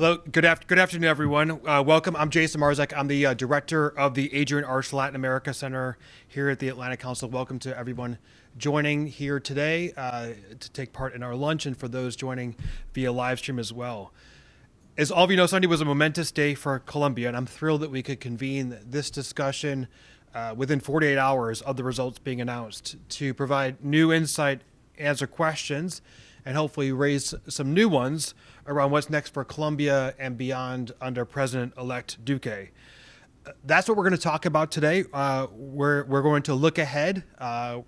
Hello, good afternoon, everyone. Welcome. I'm Jason Marzek. I'm the director of the Adrienne Arsht Latin America Center here at the Atlantic Council. Welcome to everyone joining here today to take part in our lunch, and for those joining via live stream as well. As all of you know, Sunday was a momentous day for Colombia, and I'm thrilled that we could convene this discussion within 48 hours of the results being announced to provide new insight, answer questions, and hopefully raise some new ones around what's next for Colombia and beyond under President-elect Duque. That's what we're going to talk about today. We're going to look ahead.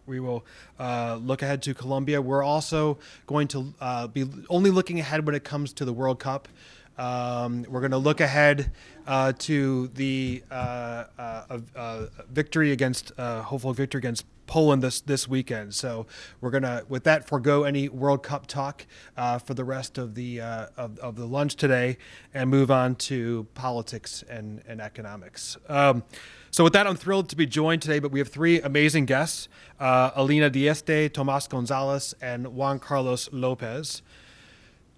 We will look ahead to Colombia. We're also going to be only looking ahead when it comes to the World Cup. We're going to look ahead to the victory against hopeful victory against Poland this weekend. So we're going to, with that, forego any World Cup talk for the rest of the lunch today and move on to politics and economics. So with that, I'm thrilled to be joined today, but we have three amazing guests, Alina Dieste, Tomas Gonzalez, and Juan Carlos Lopez.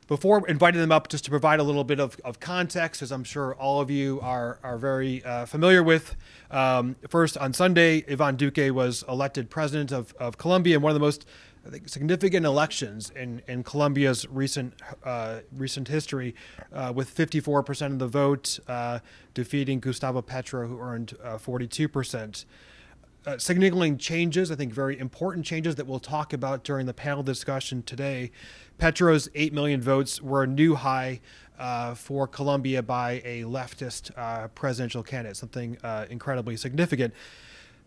Before inviting them up, just to provide a little bit of context, as I'm sure all of you are very familiar with, first on Sunday, Iván Duque was elected president of Colombia in one of the most, I think, significant elections in Colombia's recent history, with 54% of the vote, defeating Gustavo Petro, who earned 42%. Signaling changes, I think very important changes that we'll talk about during the panel discussion today. Petro's 8 million votes were a new high for Colombia by a leftist presidential candidate, something incredibly significant.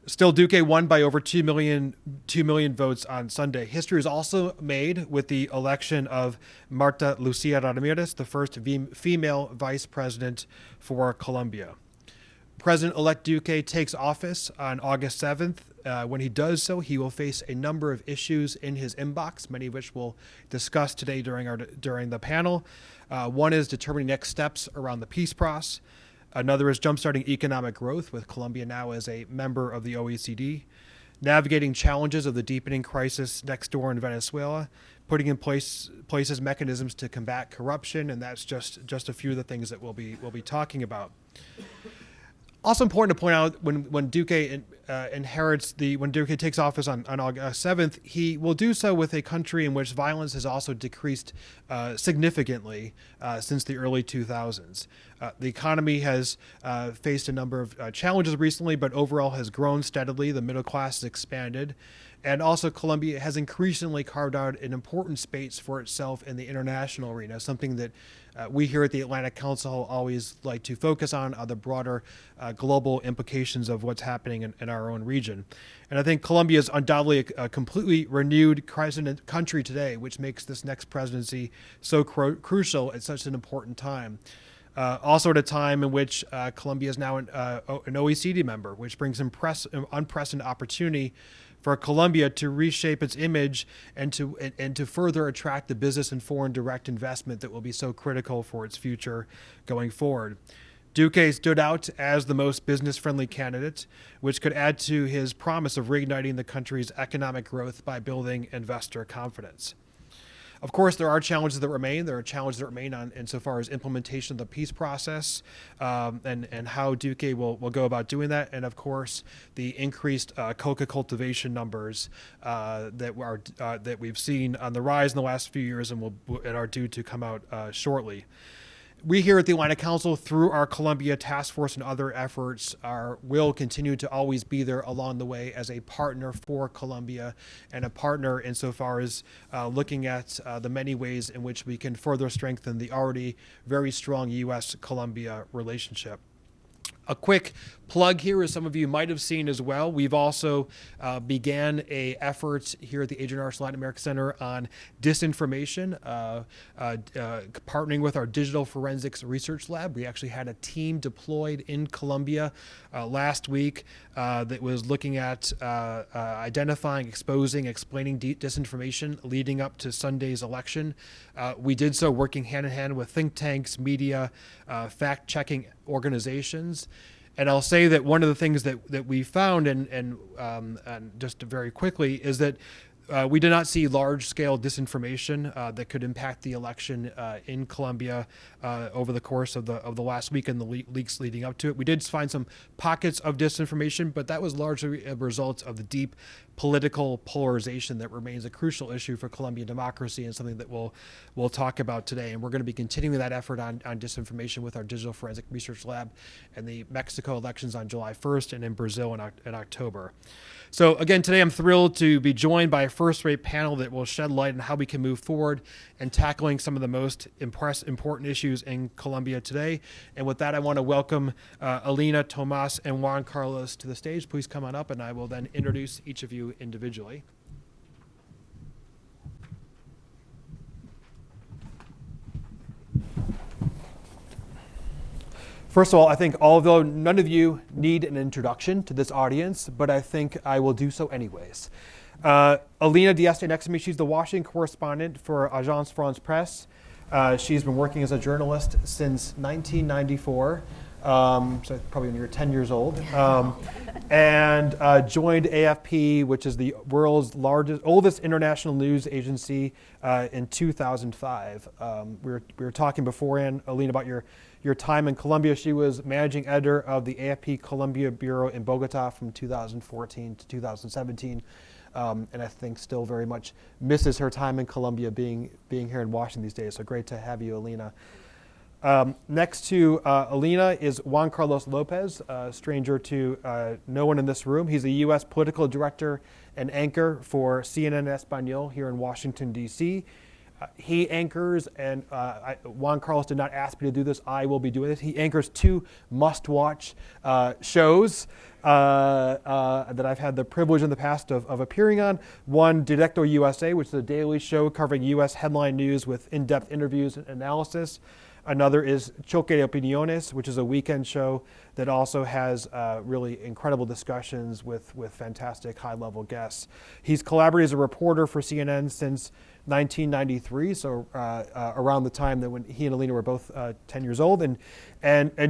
Still, Duque won by over 2 million votes on Sunday. History is also made with the election of Marta Lucía Ramirez, the first female vice president for Colombia. President-elect Duque takes office on August 7th. When he does so, he will face a number of issues in his inbox, many of which we'll discuss today during the panel. One is determining next steps around the peace process. Another is jumpstarting economic growth, with Colombia now as a member of the OECD. Navigating challenges of the deepening crisis next door in Venezuela. Putting in places mechanisms to combat corruption, and that's just a few of the things that we'll be talking about. Also important to point out, when Duque when Duque takes office on August 7th, he will do so with a country in which violence has also decreased significantly since the early 2000s. The economy has faced a number of challenges recently, but overall has grown steadily. The middle class has expanded. And also, Colombia has increasingly carved out an important space for itself in the international arena, something that we here at the Atlantic Council always like to focus on, the broader global implications of what's happening in our own region. And I think Colombia is undoubtedly a completely renewed country today, which makes this next presidency so crucial at such an important time. Also at a time in which Colombia is now an OECD member, which brings unprecedented opportunity for Colombia to reshape its image and to further attract the business and foreign direct investment that will be so critical for its future going forward. Duque stood out as the most business-friendly candidate, which could add to his promise of reigniting the country's economic growth by building investor confidence. Of course, there are challenges that remain. There are challenges that remain insofar as implementation of the peace process and how Duque will go about doing that. And of course, the increased coca cultivation numbers that we've seen on the rise in the last few years and are due to come out shortly. We here at the Atlantic Council, through our Colombia Task Force and other efforts, will continue to always be there along the way as a partner for Colombia and a partner insofar as looking at the many ways in which we can further strengthen the already very strong US-Colombia relationship. A quick plug here, as some of you might have seen as well, we've also began a effort here at the Adrienne Arsht Latin America Center on disinformation, partnering with our digital forensics research lab. We actually had a team deployed in Colombia last week that was looking at identifying, exposing, explaining disinformation leading up to Sunday's election. We did so working hand in hand with think tanks, media, fact-checking organizations. And I'll say that one of the things that we found, and just very quickly, is that we did not see large-scale disinformation that could impact the election in Colombia over the course of the last week and the weeks leading up to it. We did find some pockets of disinformation, but that was largely a result of the deep political polarization that remains a crucial issue for Colombian democracy and something that we'll talk about today. And we're going to be continuing that effort on disinformation with our Digital Forensic Research Lab and the Mexico elections on July 1st and in Brazil in October. So again, today I'm thrilled to be joined by a first-rate panel that will shed light on how we can move forward in tackling some of the most important issues in Colombia today. And with that, I want to welcome Alina, Tomas, and Juan Carlos to the stage. Please come on up, and I will then introduce each of you individually. First of all, I think although none of you need an introduction to this audience, but I think I will do so anyways. Alina Dieste next to me, she's the Washington correspondent for Agence France Presse. She's been working as a journalist since 1994, so probably when you were 10 years old, and joined AFP, which is the world's oldest international news agency, in 2005. We were talking beforehand, Alina, about your time in Colombia. She was managing editor of the AFP Colombia Bureau in Bogota from 2014 to 2017, and I think still very much misses her time in Colombia being here in Washington these days. So great to have you, Alina. Next to Alina is Juan Carlos Lopez, a stranger to no one in this room. He's a U.S. political director and anchor for CNN Espanol here in Washington, D.C. He anchors, and Juan Carlos did not ask me to do this. I will be doing this. He anchors two must-watch shows that I've had the privilege in the past of appearing on. One, Directo USA, which is a daily show covering U.S. headline news with in-depth interviews and analysis. Another is Choque de Opiniones, which is a weekend show that also has really incredible discussions with fantastic high-level guests. He's collaborated as a reporter for CNN since 1993, so around the time that when he and Alina were both 10 years old, and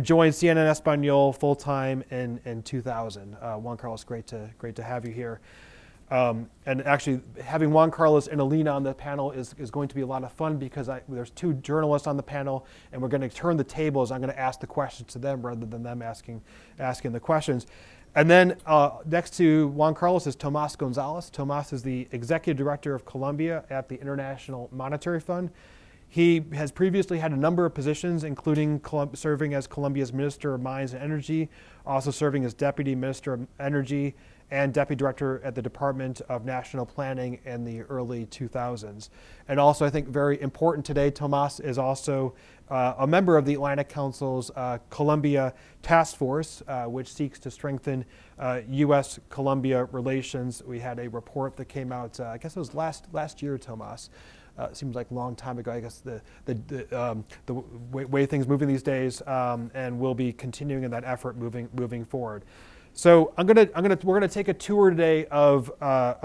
joined CNN Espanol full-time in 2000. Juan Carlos, great to have you here. And actually, having Juan Carlos and Alina on the panel is going to be a lot of fun because there's two journalists on the panel, and we're going to turn the tables. I'm going to ask the questions to them rather than them asking the questions. And then next to Juan Carlos is Tomas Gonzalez. Tomas is the executive director of Colombia at the International Monetary Fund. He has previously had a number of positions, including serving as Colombia's Minister of Mines and Energy, also serving as Deputy Minister of Energy and Deputy Director at the Department of National Planning in the early 2000s. And also, I think very important today, Tomas is also a member of the Atlantic Council's Colombia Task Force, which seeks to strengthen US-Colombia relations. We had a report that came out, I guess it was last year, Tomas. It seems like a long time ago. I guess the way things moving these days, and we'll be continuing in that effort moving forward. So we're gonna take a tour today of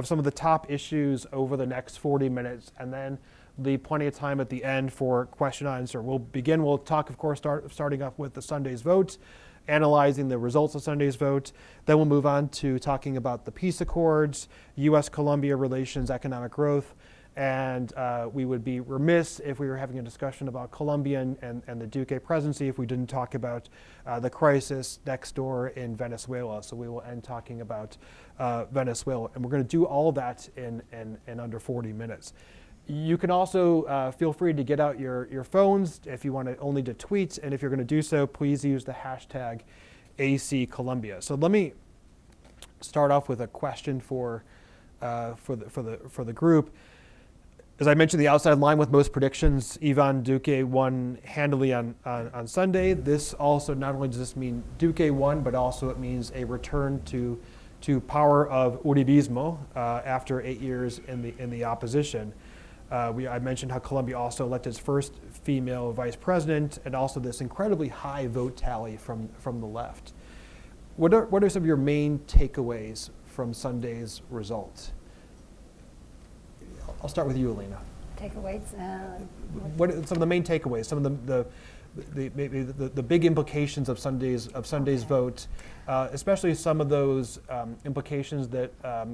some of the top issues over the next 40 minutes, and then leave plenty of time at the end for question and answer. We'll talk, of course, starting off with the Sunday's vote, analyzing the results of Sunday's vote. Then we'll move on to talking about the peace accords, U.S.-Colombia relations, economic growth, and we would be remiss if we were having a discussion about Colombian and the Duque presidency if we didn't talk about the crisis next door in Venezuela. So we will end talking about Venezuela. And we're going to do all of that in under 40 minutes. You can also feel free to get out your phones if you want only to tweet. And if you're going to do so, please use the hashtag #ACColombia. So let me start off with a question for the group. As I mentioned, the outside line with most predictions, Iván Duque won handily on Sunday. This also, not only does this mean Duque won, but also it means a return to power of Uribismo after 8 years in the opposition. I mentioned how Colombia also elected its first female vice president, and also this incredibly high vote tally from the left. What are some of your main takeaways from Sunday's results? I'll start with you, Alina. Takeaways? What are some of the main takeaways? Some of maybe the big implications of Sunday's vote, especially some of those implications that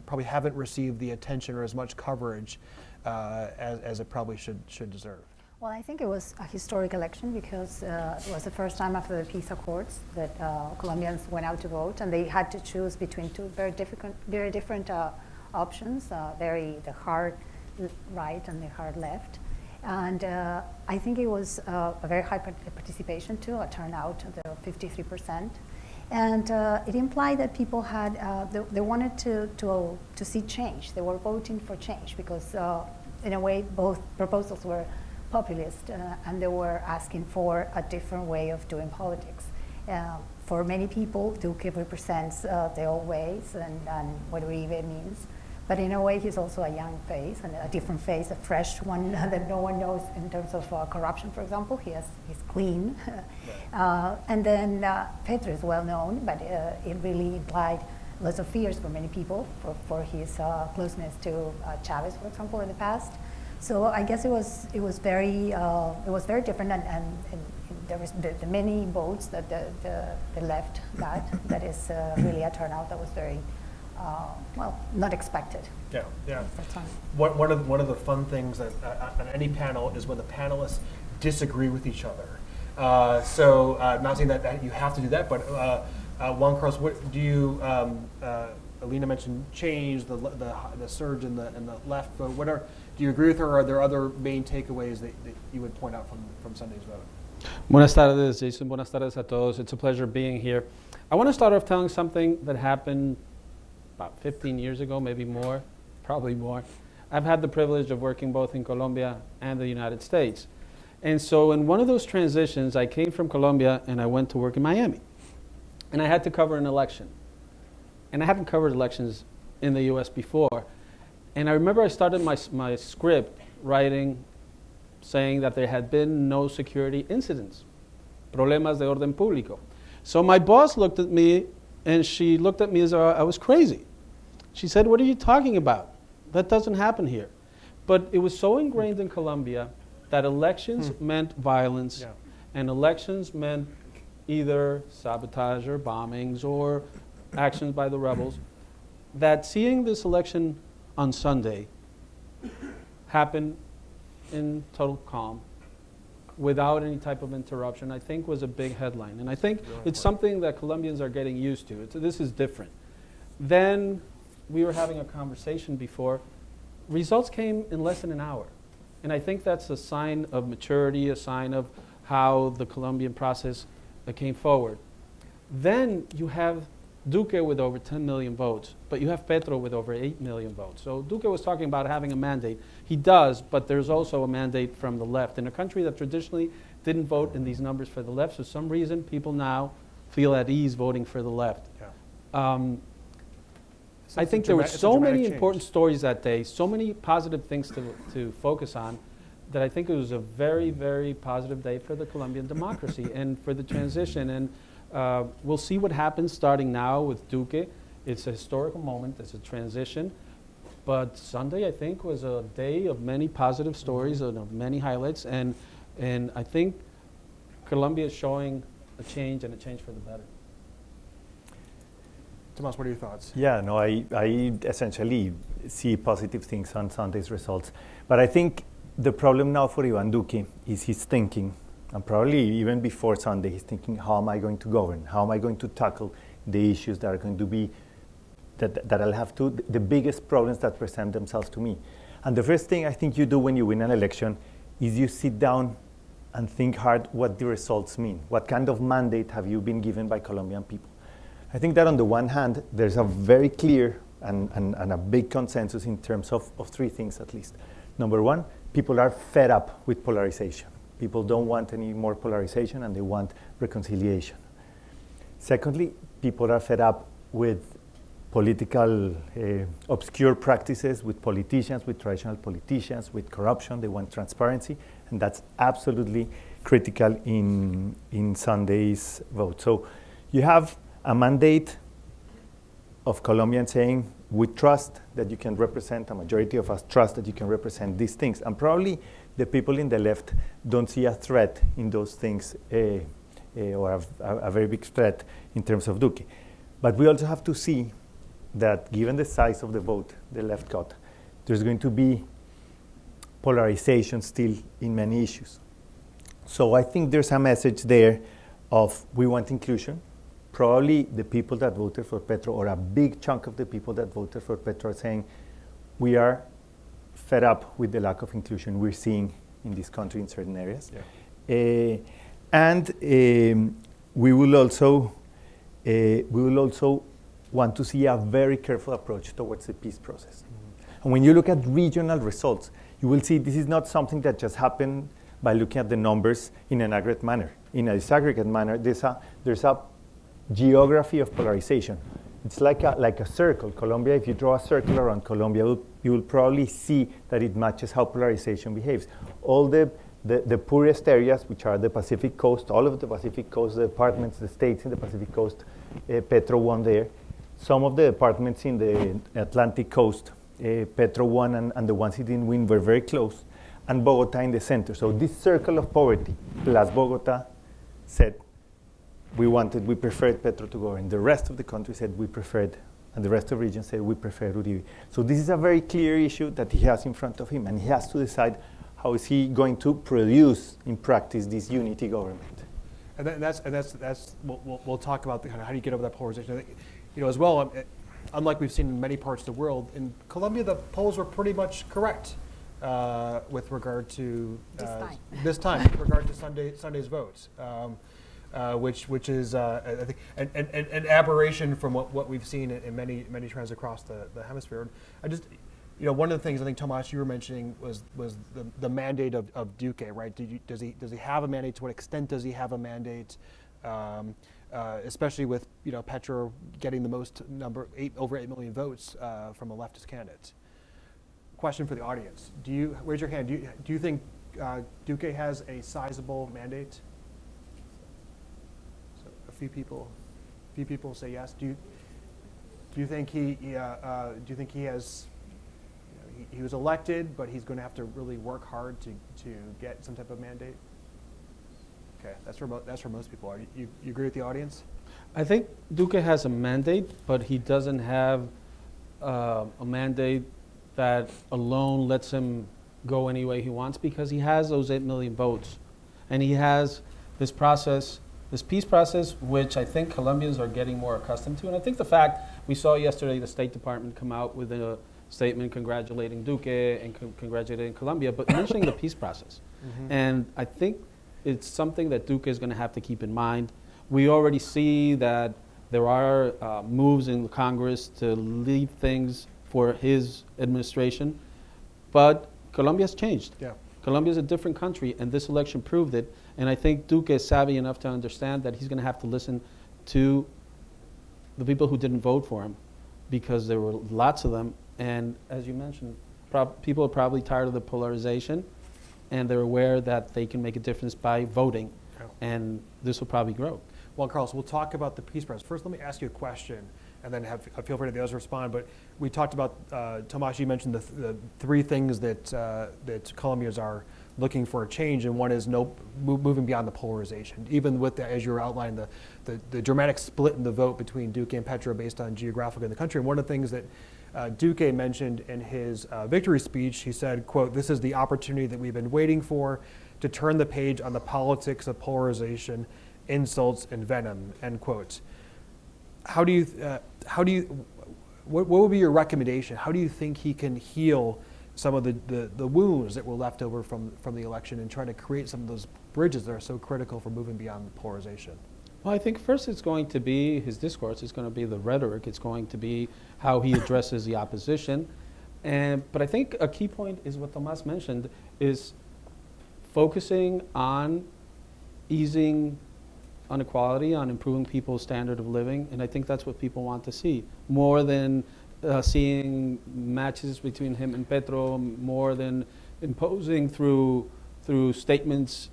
probably haven't received the attention or as much coverage as it probably should deserve. Well, I think it was a historic election because it was the first time after the peace accords that Colombians went out to vote, and they had to choose between two very different options, the hard right and the hard left. And I think it was a very high participation too, a turnout of 53%. And it implied that people had, they wanted to see change. They were voting for change because in a way both proposals were populist and they were asking for a different way of doing politics. For many people, Duque represents the old ways and what Uribe means. But in a way, he's also a young face and a different face, a fresh one that no one knows in terms of corruption, for example. He's clean. Right. And then Petro is well known, but it really implied lots of fears for many people for his closeness to Chavez, for example, in the past. So I guess it was very different, and there was the many votes that the left got. That is really a turnout that was very not expected. Yeah. One of the fun things that on any panel is when the panelists disagree with each other. So not saying that you have to do that, but Juan Carlos, what do you? Alina mentioned change, the surge in the left vote. Do you agree with her, or are there other main takeaways that you would point out from Sunday's vote? Buenas tardes, Jason. Buenas tardes a todos. It's a pleasure being here. I want to start off telling something that happened about 15 years ago, maybe more, probably more. I've had the privilege of working both in Colombia and the United States. And so in one of those transitions, I came from Colombia and I went to work in Miami. And I had to cover an election. And I hadn't covered elections in the US before. And I remember I started my script writing, saying that there had been no security incidents, problemas de orden público. So my boss looked at me, and she looked at me as though I was crazy. She said, "What are you talking about? That doesn't happen here." But it was so ingrained in Colombia that elections meant violence, and elections meant either sabotage or bombings or actions by the rebels, that seeing this election on Sunday happened in total calm, without any type of interruption, I think was a big headline. And I think it's something that Colombians are getting used to. This is different. Then we were having a conversation before. Results came in less than an hour. And I think that's a sign of maturity, a sign of how the Colombian process came forward. Then you have Duque with over 10 million votes, but you have Petro with over 8 million votes. So Duque was talking about having a mandate. He does, but there's also a mandate from the left. In a country that traditionally didn't vote in these numbers for the left, for some reason, people now feel at ease voting for the left. I think there were so many important stories that day, so many positive things to focus on, that I think it was a very, very positive day for the Colombian democracy and for the transition. And we'll see what happens starting now with Duque. It's a historical moment. It's a transition. But Sunday, I think, was a day of many positive stories and of many highlights. And I think Colombia is showing a change, and a change for the better. Tomas, what are your thoughts? Yeah, no, I essentially see positive things on Sunday's results. But I think the problem now for Iván Duque is his thinking. And probably even before Sunday, he's thinking, how am I going to govern? How am I going to tackle the issues that are going to be, that I'll have to, the biggest problems that present themselves to me. And the first thing I think you do when you win an election is you sit down and think hard what the results mean. What kind of mandate have you been given by Colombian people? I think that on the one hand, there's a very clear and a big consensus in terms of three things at least. Number one, people are fed up with polarization. People don't want any more polarization, and they want reconciliation. Secondly, people are fed up with political obscure practices, with politicians, with traditional politicians, with corruption. They want transparency, and that's absolutely critical in Sunday's vote. So you have a mandate of Colombians saying, we trust that you can represent, a majority of us trust that you can represent these things. And probably the people in the left don't see a threat in those things, or a very big threat in terms of Duque. But we also have to see that given the size of the vote the left got, there's going to be polarization still in many issues. So I think there's a message there of we want inclusion. Probably the people that voted for Petro, or a big chunk of the people that voted for Petro, are saying we are fed up with the lack of inclusion we're seeing in this country in certain areas. Yeah. And we will also want to see a very careful approach towards the peace process. Mm-hmm. And when you look at regional results, you will see this is not something that just happened by looking at the numbers in an aggregate manner. In a disaggregate manner, there's a geography of polarization. It's like a circle. Colombia, if you draw a circle around Colombia, you will probably see that it matches how polarization behaves. All the poorest areas, which are the Pacific coast, all of the Pacific coast, the departments, the states in the Pacific coast, Petro won there. Some of the departments in the Atlantic coast, Petro won, and the ones he didn't win were very close, and Bogota in the center. So this circle of poverty, plus Bogota, said we preferred Petro to go, and the rest of the country said we preferred, and the rest of the region said we prefer Uribe. So this is a very clear issue that he has in front of him, and he has to decide how is he going to produce in practice this unity government. And that's we'll talk about the kind of how do you get over that polarization. I think, as well, unlike we've seen in many parts of the world, in Colombia the polls were pretty much correct with regard to this time with regard to Sunday's votes, which is I think an aberration from what we've seen in many trends across the hemisphere. I just one of the things I think, Tomas, you were mentioning was the mandate of Duque, right? Does he have a mandate? To what extent does he have a mandate? Especially with Petro getting the most number, over 8 million votes from a leftist candidate. Question for the audience: raise your hand? Do you think Duque has a sizable mandate? So a few people say yes. Do you think he has? He was elected, but he's going to have to really work hard to get some type of mandate. Okay, that's for most people. You agree with the audience? I think Duque has a mandate, but he doesn't have a mandate that alone lets him go any way he wants, because he has those 8 million votes, and he has this process, this peace process, which I think Colombians are getting more accustomed to. And I think the fact we saw yesterday the State Department come out with a statement congratulating Duque and congratulating Colombia, but mentioning the peace process. Mm-hmm. And I think it's something that Duque is going to have to keep in mind. We already see that there are moves in Congress to leave things for his administration, but Colombia's changed. Yeah. Colombia's a different country, and this election proved it. And I think Duque is savvy enough to understand that he's going to have to listen to the people who didn't vote for him, because there were lots of them. And as you mentioned, people are probably tired of the polarization, and they're aware that they can make a difference by voting, and this will probably grow. Well, Carlos, we'll talk about the peace process. First, let me ask you a question, and then feel free to the others respond. But we talked about, Tomas, you mentioned the three things that Colombians are looking for a change, and one is moving beyond the polarization. Even with, as you were outlining, the dramatic split in the vote between Duque and Petro based on geographical in the country. And one of the things that Duque mentioned in his victory speech, he said, quote, "This is the opportunity that we've been waiting for to turn the page on the politics of polarization, insults, and venom," end quote. What would be your recommendation? How do you think he can heal some of the wounds that were left over from the election and try to create some of those bridges that are so critical for moving beyond polarization? Well, I think first it's going to be his discourse. It's going to be the rhetoric. It's going to be how he addresses the opposition. But I think a key point is what Tomas mentioned, is focusing on easing inequality, on improving people's standard of living. And I think that's what people want to see, more than seeing matches between him and Petro, more than imposing through statements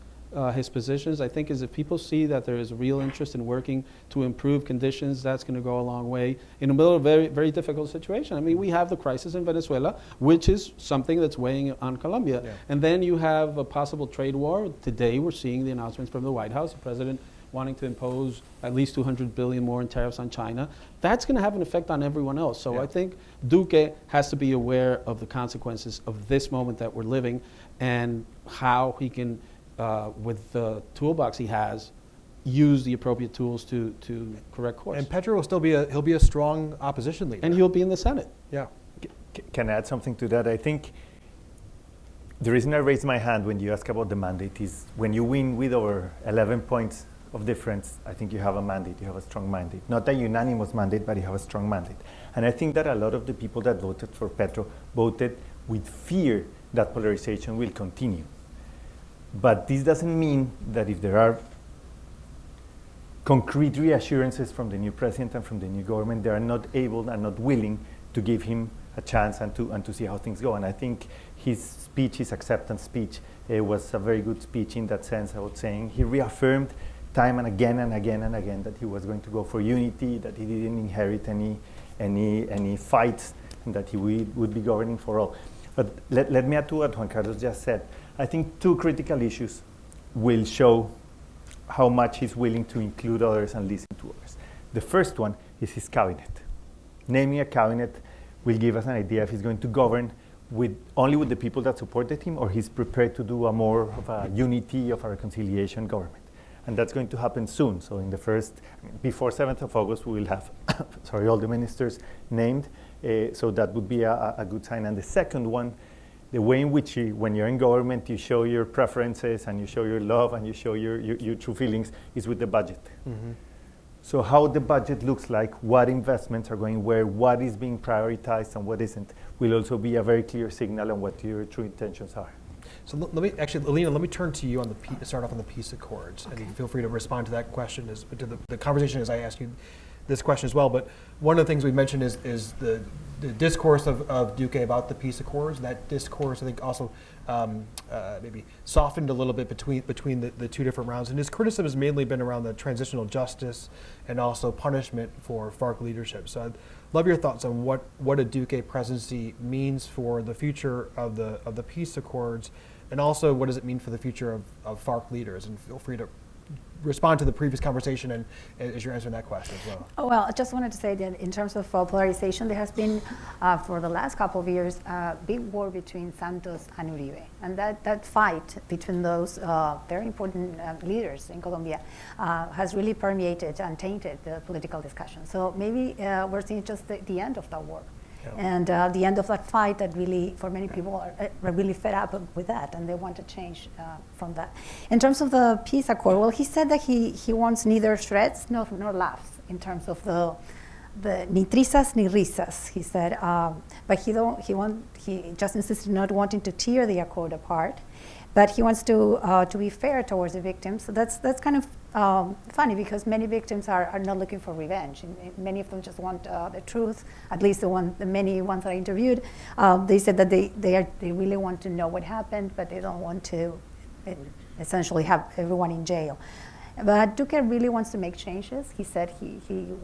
his positions, I think, is if people see that there is a real interest in working to improve conditions, that's going to go a long way in the middle of a very, very difficult situation. I mean, we have the crisis in Venezuela, which is something that's weighing on Colombia. Yeah. And then you have a possible trade war. Today, we're seeing the announcements from the White House, the president wanting to impose at least 200 billion more in tariffs on China. That's going to have an effect on everyone else. So I think Duque has to be aware of the consequences of this moment that we're living and how he can, with the toolbox he has, use the appropriate tools to correct course. And Petro will still be he'll be a strong opposition leader. And he'll be in the Senate. Yeah. Can I add something to that? I think the reason I raised my hand when you ask about the mandate is when you win with over 11 points of difference, I think you have a mandate, you have a strong mandate. Not a unanimous mandate, but you have a strong mandate. And I think that a lot of the people that voted for Petro voted with fear that polarization will continue. But this doesn't mean that if there are concrete reassurances from the new president and from the new government, they are not able and not willing to give him a chance and to see how things go. And I think his speech, his acceptance speech, was a very good speech in that sense. I was saying he reaffirmed time and again and again and again that he was going to go for unity, that he didn't inherit any fights, and that he would be governing for all. But let me add to what Juan Carlos just said. I think two critical issues will show how much he's willing to include others and listen to others. The first one is his cabinet. Naming a cabinet will give us an idea if he's going to govern only with the people that supported him, or he's prepared to do a more of a unity, of a reconciliation government. And that's going to happen soon. So in the before 7th of August, we will have all the ministers named. So that would be a good sign. And the second one, the way in which when you're in government, you show your preferences and you show your love and you show your true feelings is with the budget. Mm-hmm. So how the budget looks like, what investments are going where, what is being prioritized and what isn't, will also be a very clear signal on what your true intentions are. So Alina, let me turn to you on start off on the peace accords, okay. And feel free to respond to that question, to the conversation as I ask you this question as well. But one of the things we mentioned is the discourse of Duque about the peace accords. That discourse, I think, also maybe softened a little bit between the two different rounds. And his criticism has mainly been around the transitional justice and also punishment for FARC leadership. So I'd love your thoughts on what a Duque presidency means for the future of the peace accords, and also what does it mean for the future of FARC leaders. And feel free to respond to the previous conversation and as you're answering that question as well. Oh, well, I just wanted to say that in terms of polarization, there has been, for the last couple of years, a big war between Santos and Uribe. And that fight between those very important leaders in Colombia has really permeated and tainted the political discussion. So maybe we're seeing just the end of that war. And the end of that fight that really, for many people, are really fed up with that, and they want to change from that. In terms of the peace accord, well, he said that he wants neither threats nor laughs in terms of the ni trisas ni risas, he said. But he just insisted not wanting to tear the accord apart. But he wants to be fair towards the victims. So that's kind of funny, because many victims are not looking for revenge. And many of them just want the truth. At least the many ones that I interviewed, they said that they really want to know what happened, but they don't want to essentially have everyone in jail. But Duque really wants to make changes. He said he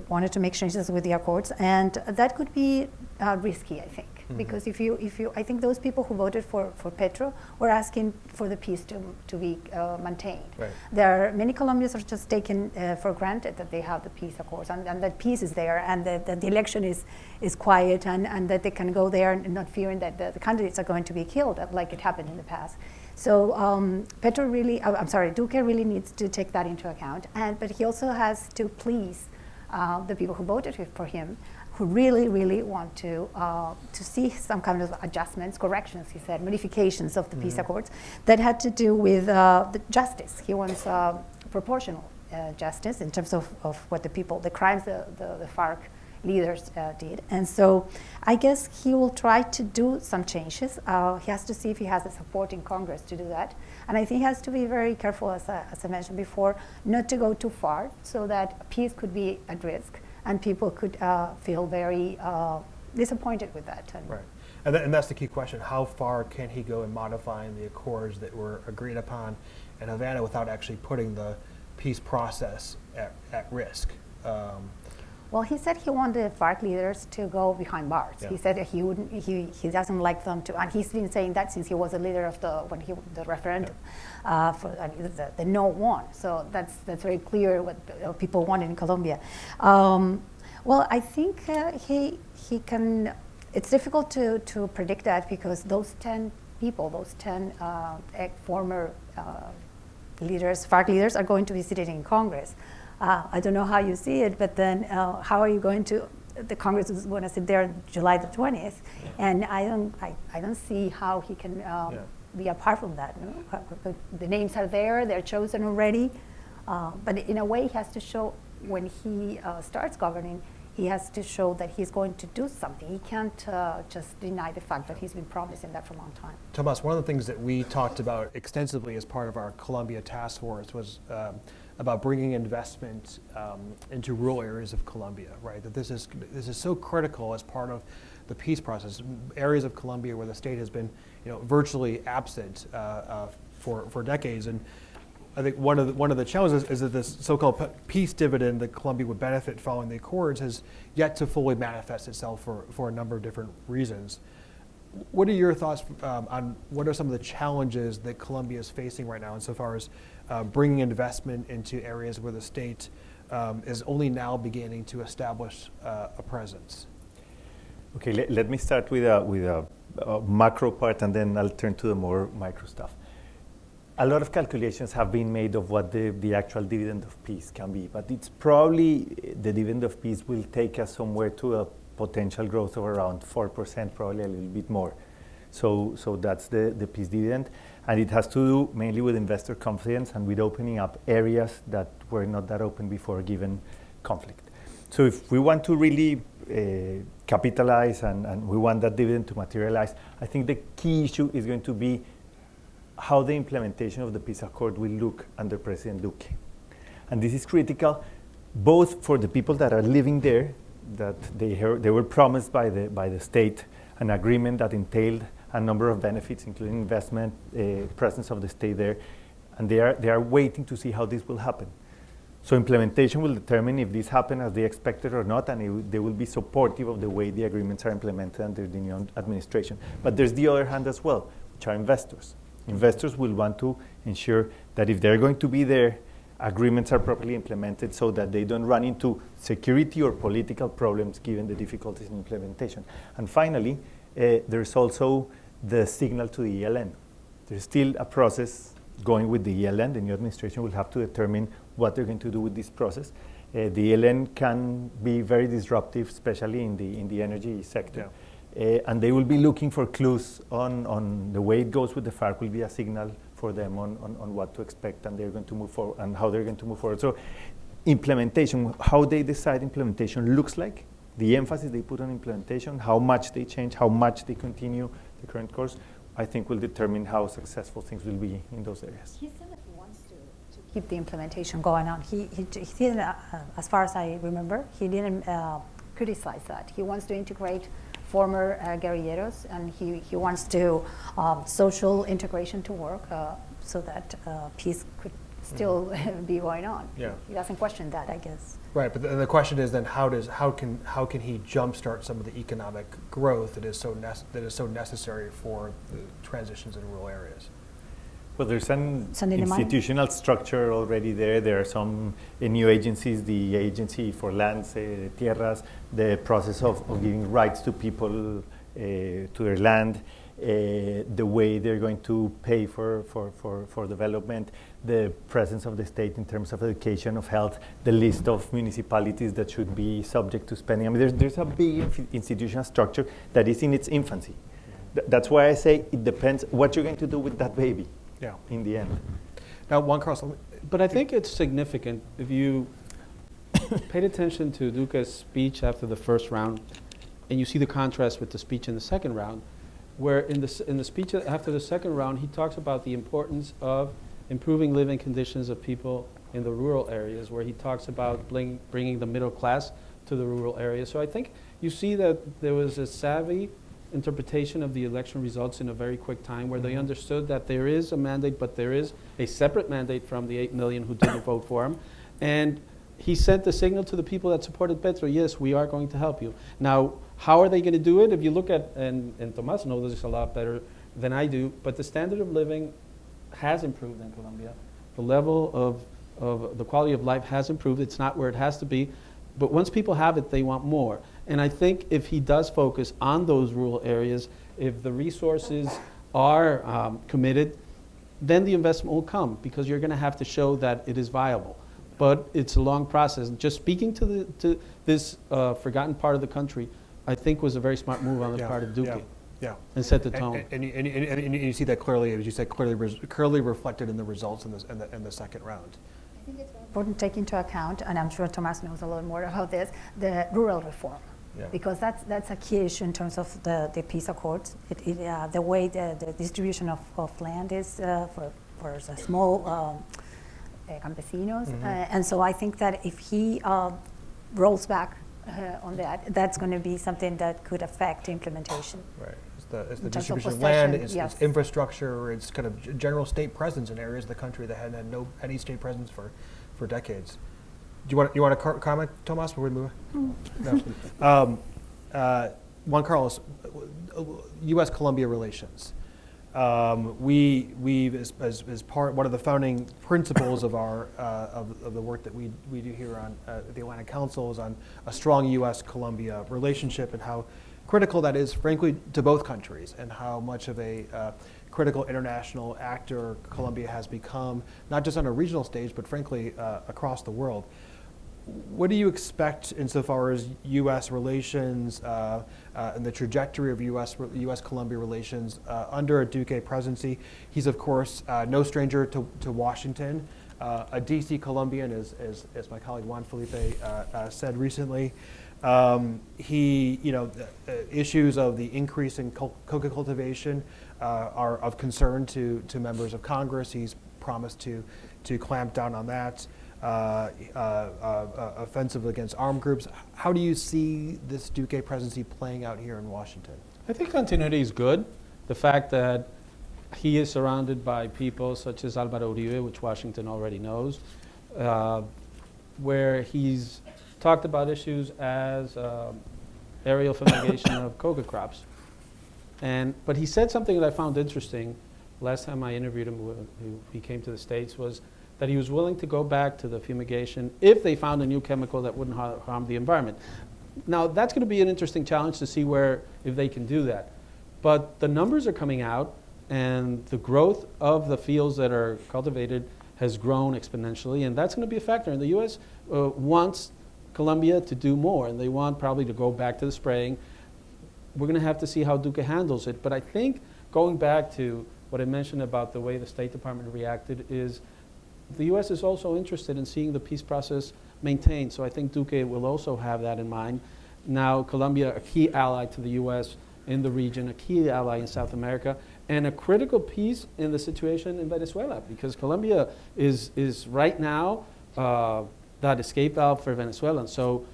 wanted to make changes with the accords, and that could be risky, I think. Mm-hmm. Because if you, I think those people who voted for Petro were asking for the peace to be maintained. Right. There are many Colombians are just taken for granted that they have the peace accords, and that peace is there, and that the election is quiet, and that they can go there and not fearing that the candidates are going to be killed, like it happened in the past. So Duque really needs to take that into account, but he also has to please the people who voted for him, who really, really want to see some kind of adjustments, corrections, he said, modifications of the peace accords that had to do with the justice. He wants proportional justice in terms of what the crimes the FARC leaders did. And so I guess he will try to do some changes. He has to see if he has the support in Congress to do that. And I think he has to be very careful, as I mentioned before, not to go too far so that peace could be at risk and people could feel very disappointed with that. Right. And that's the key question. How far can he go in modifying the accords that were agreed upon in Havana without actually putting the peace process at risk? Well, he said he wanted the FARC leaders to go behind bars. Yeah. He said that he doesn't like them to, and he's been saying that since he was a leader of the referendum, for the no one. So that's very clear what people want in Colombia. Well, I think he can. It's difficult to predict that because those 10 people, those 10 former leaders, FARC leaders, are going to be sitting in Congress. I don't know how you see it, but then how are you going to? The Congress is going to sit there on July the 20th, and I don't see how he can be apart from that. No? The names are there; they're chosen already. But in a way, he has to show when he starts governing. He has to show that he's going to do something. He can't just deny the fact that he's been promising that for a long time. Tomas, one of the things that we talked about extensively as part of our Colombia task force was about bringing investment into rural areas of Colombia, right? That this is so critical as part of the peace process. Areas of Colombia where the state has been, virtually absent for decades, and I think one of the challenges is that this so-called peace dividend that Colombia would benefit following the accords has yet to fully manifest itself for a number of different reasons. What are your thoughts on what are some of the challenges that Colombia is facing right now insofar as bringing investment into areas where the state is only now beginning to establish a presence? Okay, let me start with a macro part, and then I'll turn to the more micro stuff. A lot of calculations have been made of what the actual dividend of peace can be, but it's probably the dividend of peace will take us somewhere to a potential growth of around 4%, probably a little bit more. So that's the peace dividend, and it has to do mainly with investor confidence and with opening up areas that were not that open before given conflict. So if we want to really capitalize and we want that dividend to materialize, I think the key issue is going to be how the implementation of the peace accord will look under President Duque. And this is critical both for the people that are living there, that they were promised by the state an agreement that entailed a number of benefits, including investment, presence of the state there, and they are waiting to see how this will happen. So implementation will determine if this happened as they expected or not, and they will be supportive of the way the agreements are implemented under the new administration. But there's the other hand as well, which are investors. Investors will want to ensure that if they're going to be there, agreements are properly implemented so that they don't run into security or political problems given the difficulties in implementation. And finally, there's also the signal to the ELN. There's still a process going with the ELN. The new administration will have to determine what they're going to do with this process. The ELN can be very disruptive, especially in the energy sector. Yeah. And they will be looking for clues on the way it goes with the FARC will be a signal for them on what to expect, and they're going to move forward and how they're going to move forward. So implementation, how they decide implementation looks like, the emphasis they put on implementation, how much they change, how much they continue the current course, I think will determine how successful things will be in those areas. He said that he wants to keep the implementation going on. He didn't, as far as I remember, he didn't criticize that. He wants to integrate former guerrilleros, and he wants to social integration to work so that peace could still be going on. Yeah. He doesn't question that, I guess. Right, but the question is then how can he jumpstart some of the economic growth that is so necessary for the transitions in rural areas? Well, there's an institutional structure already there. There are some new agencies, the Agency for Lands, Tierras, the process of giving rights to people to their land, the way they're going to pay for development, the presence of the state in terms of education, of health, the list of municipalities that should be subject to spending. I mean, there's a big institutional structure that is in its infancy. That's why I say it depends what you're going to do with that baby. Yeah, in the end. Now, Juan Carlos, but I think it's significant if you paid attention to Duque's speech after the first round, and you see the contrast with the speech in the second round, where in the speech after the second round, he talks about the importance of improving living conditions of people in the rural areas, where he talks about bringing the middle class to the rural areas. So I think you see that there was a savvy interpretation of the election results in a very quick time, where they understood that there is a mandate, but there is a separate mandate from the 8 million who didn't vote for him. And he sent the signal to the people that supported Petro, yes, we are going to help you. Now, how are they going to do it? If you look at, and Tomas knows this a lot better than I do, but the standard of living has improved in Colombia. The level of the quality of life has improved. It's not where it has to be, but once people have it, they want more. And I think if he does focus on those rural areas, if the resources are committed, then the investment will come, because you're going to have to show that it is viable. But it's a long process. Just speaking to this forgotten part of the country, I think was a very smart move on the part of Duque. Yeah. And set the tone. And you see that clearly, as you said, clearly reflected in the results in the second round. I think it's very important to take into account, and I'm sure Tomas knows a lot more about this, the rural reform. Yeah. Because that's a key issue in terms of the peace accords. The way the distribution of land is for the small campesinos. And so I think that if he rolls back on that, that's going to be something that could affect implementation. Right. It's the distribution of land, it's infrastructure, it's kind of general state presence in areas of the country that hadn't had any state presence for decades. Do you want to comment, Tomas, before we move on? No. Juan Carlos, US-Colombia relations. We as part, one of the founding principles of our of the work that we do here on the Atlantic Council is on a strong US-Colombia relationship, and how critical that is, frankly, to both countries, and how much of a critical international actor Colombia has become, not just on a regional stage, but frankly across the world. What do you expect insofar as U.S. relations and the trajectory of U.S.-Colombia relations under a Duque presidency? He's, of course, no stranger to Washington, a D.C. Colombian, as my colleague Juan Felipe said recently. Issues of the increase in coca cultivation are of concern to members of Congress. He's promised to clamp down on that. Offensive against armed groups. How do you see this Duque presidency playing out here in Washington? I think continuity is good. The fact that he is surrounded by people such as Álvaro Uribe, which Washington already knows, where he's talked about issues as aerial fumigation of coca crops. But he said something that I found interesting last time I interviewed him when he came to the States, was that he was willing to go back to the fumigation if they found a new chemical that wouldn't harm the environment. Now, that's going to be an interesting challenge to see if they can do that. But the numbers are coming out, and the growth of the fields that are cultivated has grown exponentially, and that's going to be a factor. And the U.S. Wants Colombia to do more, and they want probably to go back to the spraying. We're going to have to see how Duque handles it. But I think going back to what I mentioned about the way the State Department reacted is the U.S. is also interested in seeing the peace process maintained. So I think Duque will also have that in mind. Now, Colombia, a key ally to the U.S. in the region, a key ally in South America, and a critical piece in the situation in Venezuela, because Colombia is right now that escape valve for Venezuela. So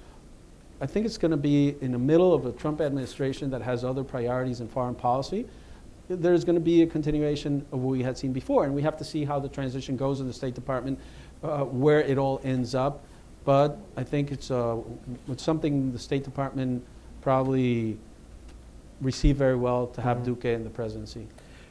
I think it's going to be in the middle of a Trump administration that has other priorities in foreign policy. There's going to be a continuation of what we had seen before, and we have to see how the transition goes in the State Department, where it all ends up. But I think it's something the State Department probably received very well to have Duque in the presidency.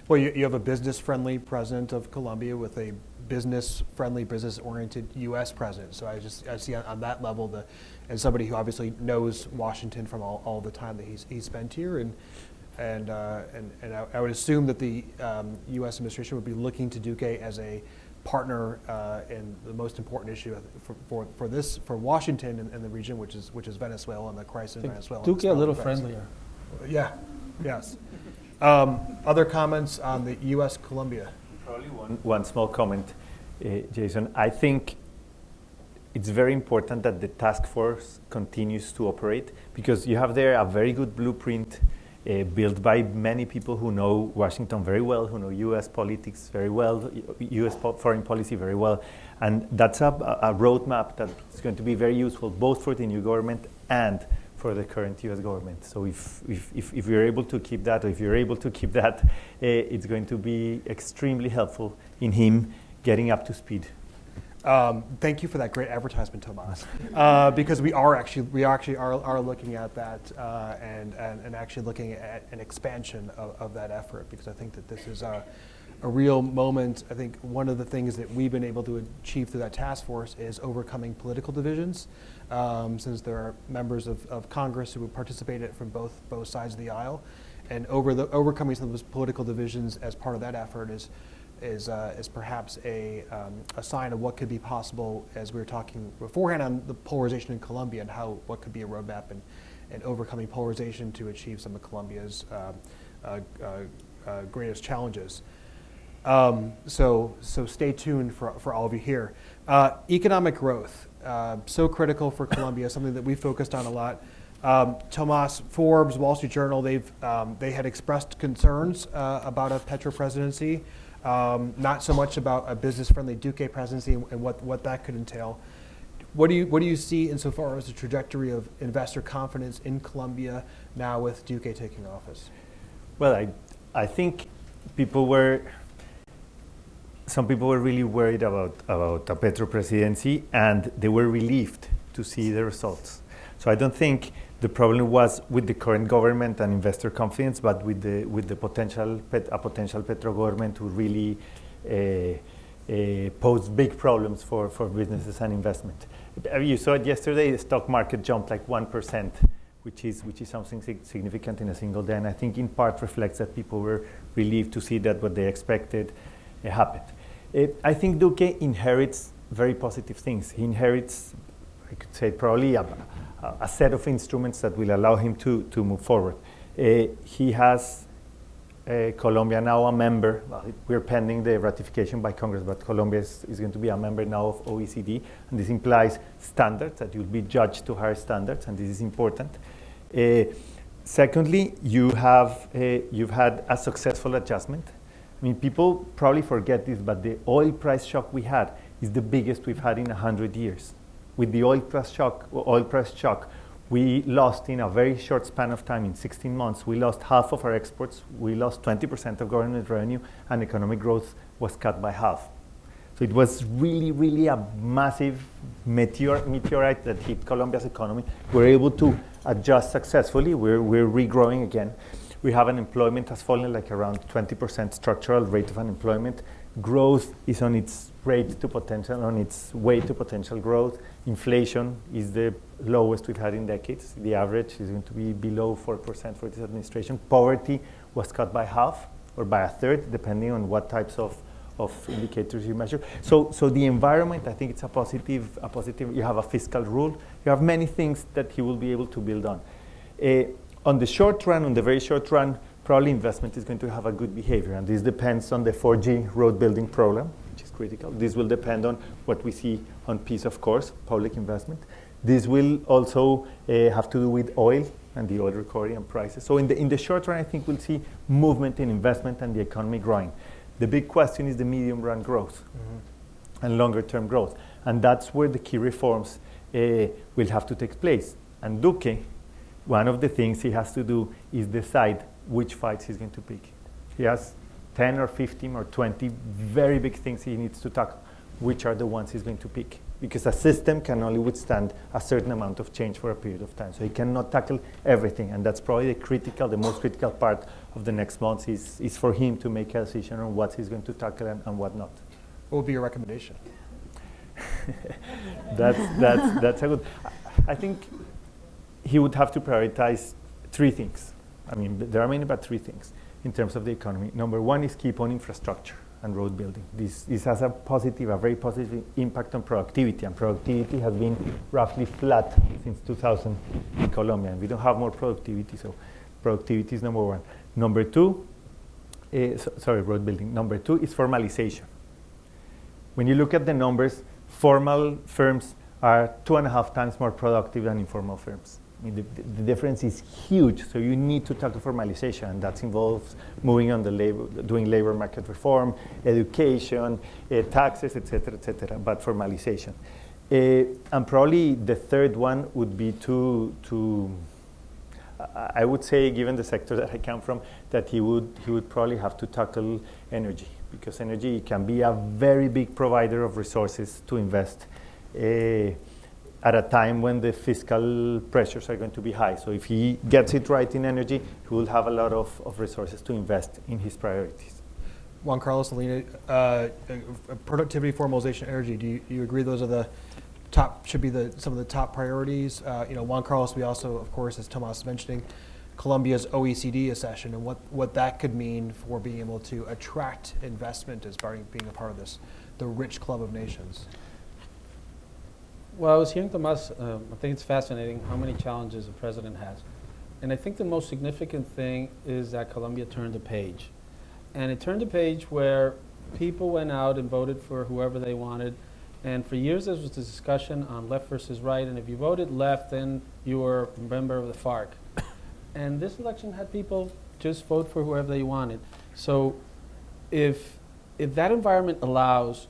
Well, you have a business-friendly president of Colombia with a business-friendly, business-oriented U.S. president. So I see on that level, and somebody who obviously knows Washington from all the time that he's spent here, and I would assume that the U.S. administration would be looking to Duque as a partner in the most important issue for Washington and the region, which is Venezuela and the crisis in Venezuela. Duque a little friendlier. Yeah. Yes. Other comments on the U.S.-Colombia? Probably one small comment, Jason. I think it's very important that the task force continues to operate, because you have there a very good blueprint built by many people who know Washington very well, who know U.S. politics very well, U.S. foreign policy very well. And that's a roadmap that's going to be very useful both for the new government and for the current U.S. government. So if we're able to keep that, or if you're able to keep that, it's going to be extremely helpful in him getting up to speed. Thank you for that great advertisement, Tomas. Because we actually are looking at that and actually looking at an expansion of that effort, because I think that this is a real moment. I think one of the things that we've been able to achieve through that task force is overcoming political divisions, since there are members of Congress who participated from both sides of the aisle, and overcoming some of those political divisions as part of that effort is perhaps a sign of what could be possible, as we were talking beforehand on the polarization in Colombia and what could be a roadmap and overcoming polarization to achieve some of Colombia's greatest challenges. So stay tuned for all of you here. Economic growth, so critical for Colombia, something that we focused on a lot. Tomas, Forbes, Wall Street Journal, they had expressed concerns about a Petro presidency, not so much about a business-friendly Duque presidency and what that could entail. What do you see insofar as the trajectory of investor confidence in Colombia now with Duque taking office? Well, I think some people were really worried about a Petro presidency, and they were relieved to see the results. So I don't think the problem was with the current government and investor confidence, but with the potential Petro government who really posed big problems for businesses and investment. You saw it yesterday. The stock market jumped like 1%, which is something significant in a single day, and I think in part reflects that people were relieved to see that what they expected happened. I think Duque inherits very positive things. He inherits, I could say, probably a set of instruments that will allow him to move forward. He has Colombia now a member. Well, we're pending the ratification by Congress, but Colombia is going to be a member now of OECD, and this implies standards, that you'll be judged to higher standards, and this is important. Secondly, you've had a successful adjustment. I mean, people probably forget this, but the oil price shock we had is the biggest we've had in 100 years. With the oil price shock, we lost in a very short span of time, in 16 months, we lost half of our exports, we lost 20% of government revenue, and economic growth was cut by half. So it was really, really a massive meteorite that hit Colombia's economy. We're able to adjust successfully. We're regrowing again. We have unemployment has fallen like around 20% structural rate of unemployment. Growth is on its way to potential growth. Inflation is the lowest we've had in decades. The average is going to be below 4% for this administration. Poverty was cut by half or by a third, depending on what types of indicators you measure. So the environment, I think it's a positive. You have a fiscal rule. You have many things that he will be able to build on. On the very short run, probably investment is going to have a good behavior, and this depends on the 4G road building program, which is critical. This will depend on what we see on peace, of course, public investment. This will also have to do with oil and the oil recovery and prices. So in the short run, I think we'll see movement in investment and the economy growing. The big question is the medium run growth and longer term growth, and that's where the key reforms will have to take place. And Duque, one of the things he has to do is decide which fights he's going to pick. He has 10 or 15 or 20 very big things he needs to tackle. Which are the ones he's going to pick? Because a system can only withstand a certain amount of change for a period of time. So he cannot tackle everything, and that's probably the most critical part of the next months is for him to make a decision on what he's going to tackle and what not. What would be your recommendation? That's a good. I think he would have to prioritize three things. I mean, there are many, but three things in terms of the economy. Number one is keep on infrastructure and road building. This has a very positive impact on productivity, and productivity has been roughly flat since 2000 in Colombia, and we don't have more productivity, so productivity is number one. Number two, road building. Number two is formalization. When you look at the numbers, formal firms are 2.5 times more productive than informal firms. I mean, the difference is huge, so you need to tackle formalization, and that involves moving on doing labor market reform, education, taxes, etc., but formalization. And probably the third one would be I would say, given the sector that I come from, that he would probably have to tackle energy, because energy can be a very big provider of resources to invest at a time when the fiscal pressures are going to be high. So if he gets it right in energy, he will have a lot of resources to invest in his priorities. Juan Carlos, Alina, productivity, formalization, energy. Do you agree those are the top, should be some of the top priorities? Juan Carlos, we also, of course, as Tomas mentioning, Colombia's OECD accession and what that could mean for being able to attract investment as being a part of this, the rich club of nations. Well, I was hearing Tomas, I think it's fascinating how many challenges the president has. And I think the most significant thing is that Colombia turned a page. And it turned a page where people went out and voted for whoever they wanted. And for years there was this discussion on left versus right, and if you voted left, then you were a member of the FARC. And this election had people just vote for whoever they wanted. So if that environment allows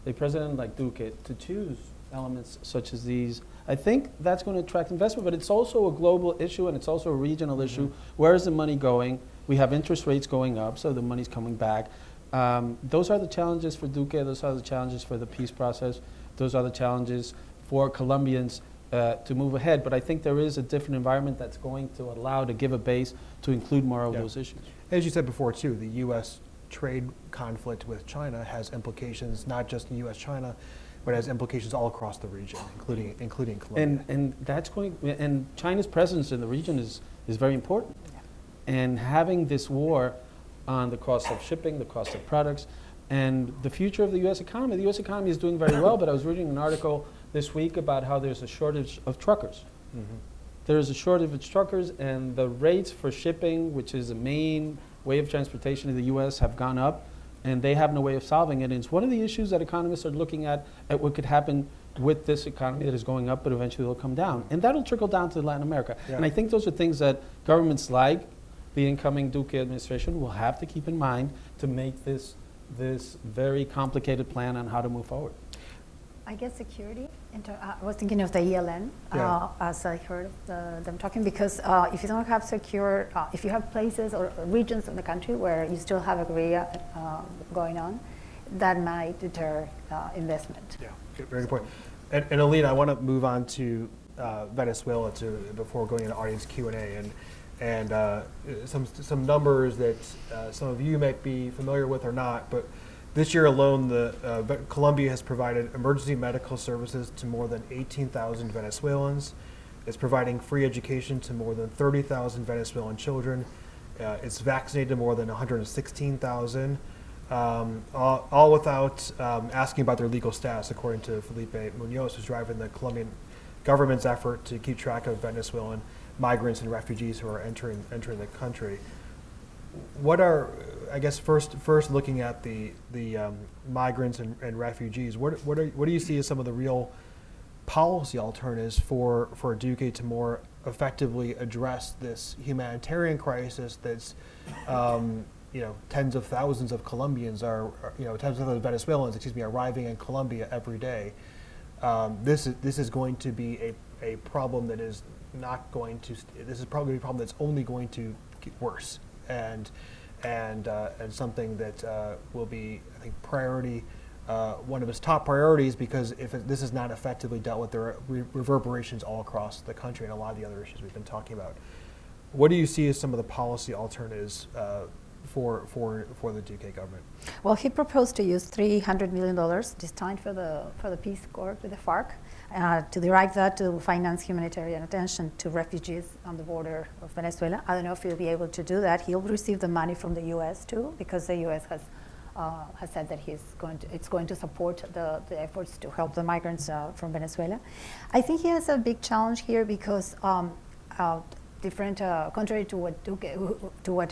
a president like Duque to choose elements such as these, I think that's going to attract investment, but it's also a global issue and it's also a regional issue. Where is the money going? We have interest rates going up, so the money's coming back. Those are the challenges for Duque. Those are the challenges for the peace process. Those are the challenges for Colombians to move ahead. But I think there is a different environment that's going to allow to give a base to include more of those issues. As you said before, too, the U.S. trade conflict with China has implications not just in U.S.-China, but has implications all across the region, including Colombia. And China's presence in the region is very important. And having this war on the cost of shipping, the cost of products, and the future of the U.S. economy. The U.S. economy is doing very well, but I was reading an article this week about how there's a shortage of truckers. Mm-hmm. There is a shortage of truckers, and the rates for shipping, which is the main way of transportation in the U.S., have gone up, and they have no way of solving it. And it's one of the issues that economists are looking at what could happen with this economy that is going up, but eventually it'll come down. And that'll trickle down to Latin America. Yeah. And I think those are things that governments like the incoming Duque administration will have to keep in mind to make this very complicated plan on how to move forward. I guess security. I was thinking of the ELN as I heard them talking, because if you don't have secure, if you have places or regions in the country where you still have a guerrilla going on, that might deter investment. Yeah, very good point. And Alina, I want to move on to Venezuela before going into audience Q&A. And some numbers that some of you might be familiar with or not, but this year alone, Colombia has provided emergency medical services to more than 18,000 Venezuelans. It's providing free education to more than 30,000 Venezuelan children. It's vaccinated more than 116,000, all without asking about their legal status, according to Felipe Munoz, who's driving the Colombian government's effort to keep track of Venezuelan migrants and refugees who are entering the country. What are, I guess, first looking at the migrants and refugees, what do you see as some of the real policy alternatives for Duque to more effectively address this humanitarian crisis that's tens of thousands of Colombians tens of thousands of Venezuelans, arriving in Colombia every day. This is going to be a problem that is not going to. This is probably a problem that's only going to get worse, and something that will be, I think, priority. One of his top priorities, because if this is not effectively dealt with, there are reverberations all across the country and a lot of the other issues we've been talking about. What do you see as some of the policy alternatives for the Duque government? Well, he proposed to use $300 million this time for the peace accord with the FARC, to direct that to finance humanitarian attention to refugees on the border of Venezuela. I don't know if he'll be able to do that. He'll receive the money from the U.S. too, because the U.S. has said that it's going to support the efforts to help the migrants from Venezuela. I think he has a big challenge here because contrary to what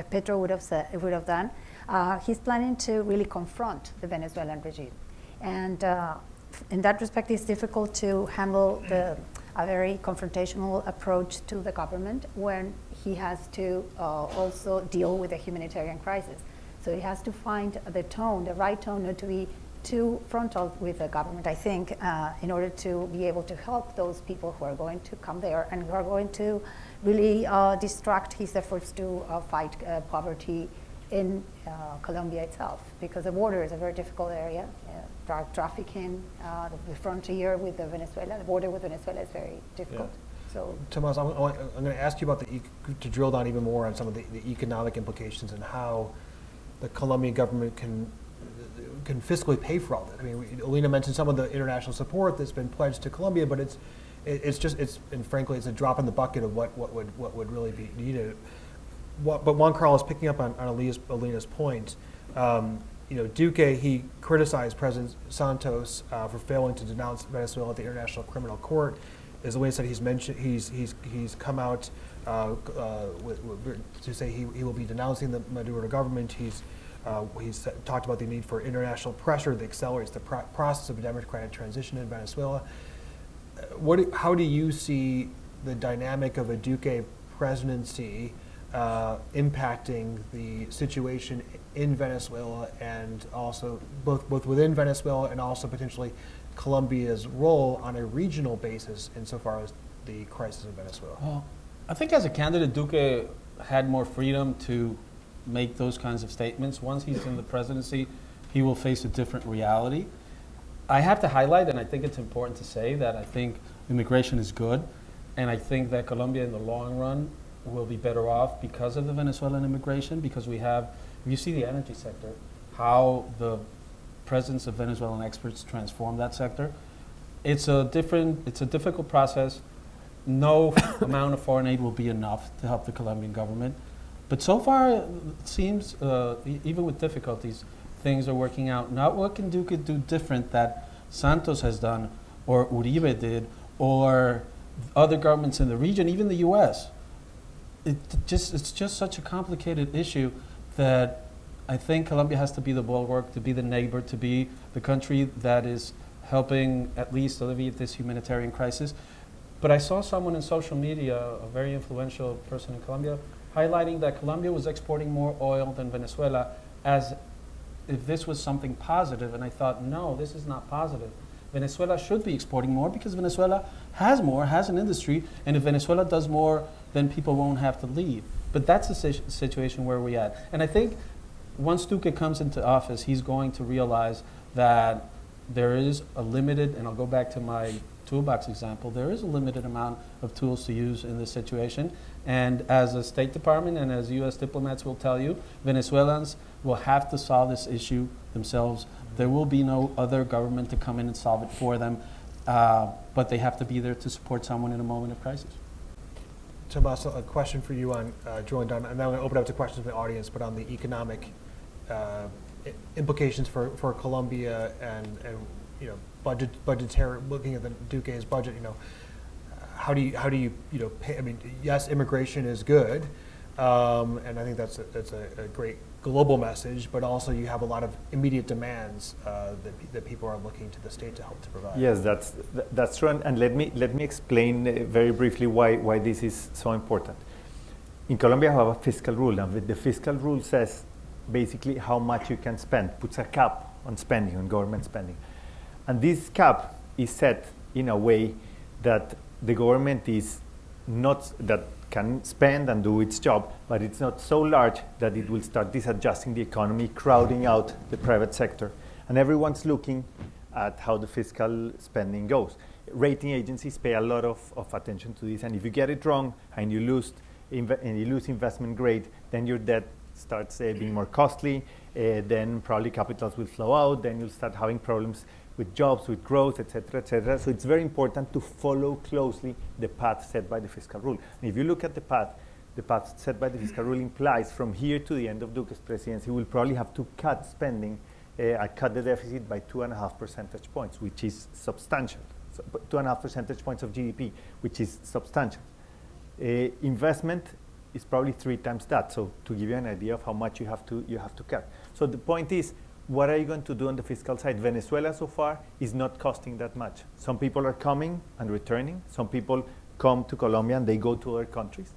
Petro would have done, he's planning to really confront the Venezuelan regime, and in that respect, it's difficult to handle a very confrontational approach to the government when he has to also deal with a humanitarian crisis. So he has to find the right tone, not to be too frontal with the government, I think, in order to be able to help those people who are going to come there and who are going to really distract his efforts to fight poverty in Colombia itself, because the border is a very difficult area. Drug trafficking, the frontier with Venezuela, the border with Venezuela is very difficult. Yeah. So, Tomas, I'm going to ask you about to drill down even more on some of the economic implications and how the Colombian government can fiscally pay for all this. I mean, Alina mentioned some of the international support that's been pledged to Colombia, but and frankly, it's a drop in the bucket of what would really be needed. But Juan Carlos, picking up on Alina's point, Duque, he criticized President Santos for failing to denounce Venezuela at the International Criminal Court. As Alina said, he's come out to say he will be denouncing the Maduro government. He's talked about the need for international pressure that accelerates the process of a democratic transition in Venezuela. How do you see the dynamic of a Duque presidency impacting the situation in Venezuela, and also both within Venezuela and also potentially Colombia's role on a regional basis insofar as the crisis in Venezuela? Well, I think as a candidate, Duque had more freedom to make those kinds of statements. Once he's in the presidency, he will face a different reality. I have to highlight, and I think it's important to say, that I think immigration is good, and I think that Colombia in the long run will be better off because of the Venezuelan immigration, because if you see the energy sector, how the presence of Venezuelan experts transform that sector. It's a difficult process. No amount of foreign aid will be enough to help the Colombian government. But so far, it seems, even with difficulties, things are working out. Now, what can Duque do different that Santos has done, or Uribe did, or other governments in the region, even the US? It's just such a complicated issue that I think Colombia has to be the bulwark, to be the neighbor, to be the country that is helping at least alleviate this humanitarian crisis. But I saw someone in social media, a very influential person in Colombia, highlighting that Colombia was exporting more oil than Venezuela, as if this was something positive. And I thought, no, this is not positive. Venezuela should be exporting more because Venezuela has an industry, and if Venezuela does more, then people won't have to leave. But that's the situation where we're at. And I think once Duque comes into office, he's going to realize that there is a limited, and I'll go back to my toolbox example, there is a limited amount of tools to use in this situation. And as the State Department and as US diplomats will tell you, Venezuelans will have to solve this issue themselves. There will be no other government to come in and solve it for them, but they have to be there to support someone in a moment of crisis. Tomas, a question for you on drilling down, and then I'm going to open up to questions from the audience, but on the economic implications for Colombia and budgetary, looking at the Duque's budget, how do you pay? I mean, yes, immigration is good, and I think that's a great global message, but also you have a lot of immediate demands that people are looking to the state to help to provide. Yes, that's true, and let me explain very briefly why this is so important. In Colombia, we have a fiscal rule, and the fiscal rule says basically how much you can spend, puts a cap on spending, on government spending. And this cap is set in a way that the government is not, that can spend and do its job, but it's not so large that it will start disadjusting the economy, crowding out the private sector. And everyone's looking at how the fiscal spending goes. Rating agencies pay a lot of attention to this, and if you get it wrong and you lose investment grade, then your debt starts being more costly, then probably capitals will flow out, then you'll start having problems with jobs, with growth, et cetera, et cetera. So it's very important to follow closely the path set by the fiscal rule. And if you look at the path set by the fiscal rule implies from here to the end of Duque's presidency, we'll probably have to cut spending, cut the deficit by 2.5 percentage points, which is substantial. So 2.5 percentage points of GDP, which is substantial. Investment is probably 3 times that. So to give you an idea of how much you have to cut. So the point is, what are you going to do on the fiscal side? Venezuela so far is not costing that much. Some people are coming and returning. Some people come to Colombia and they go to other countries.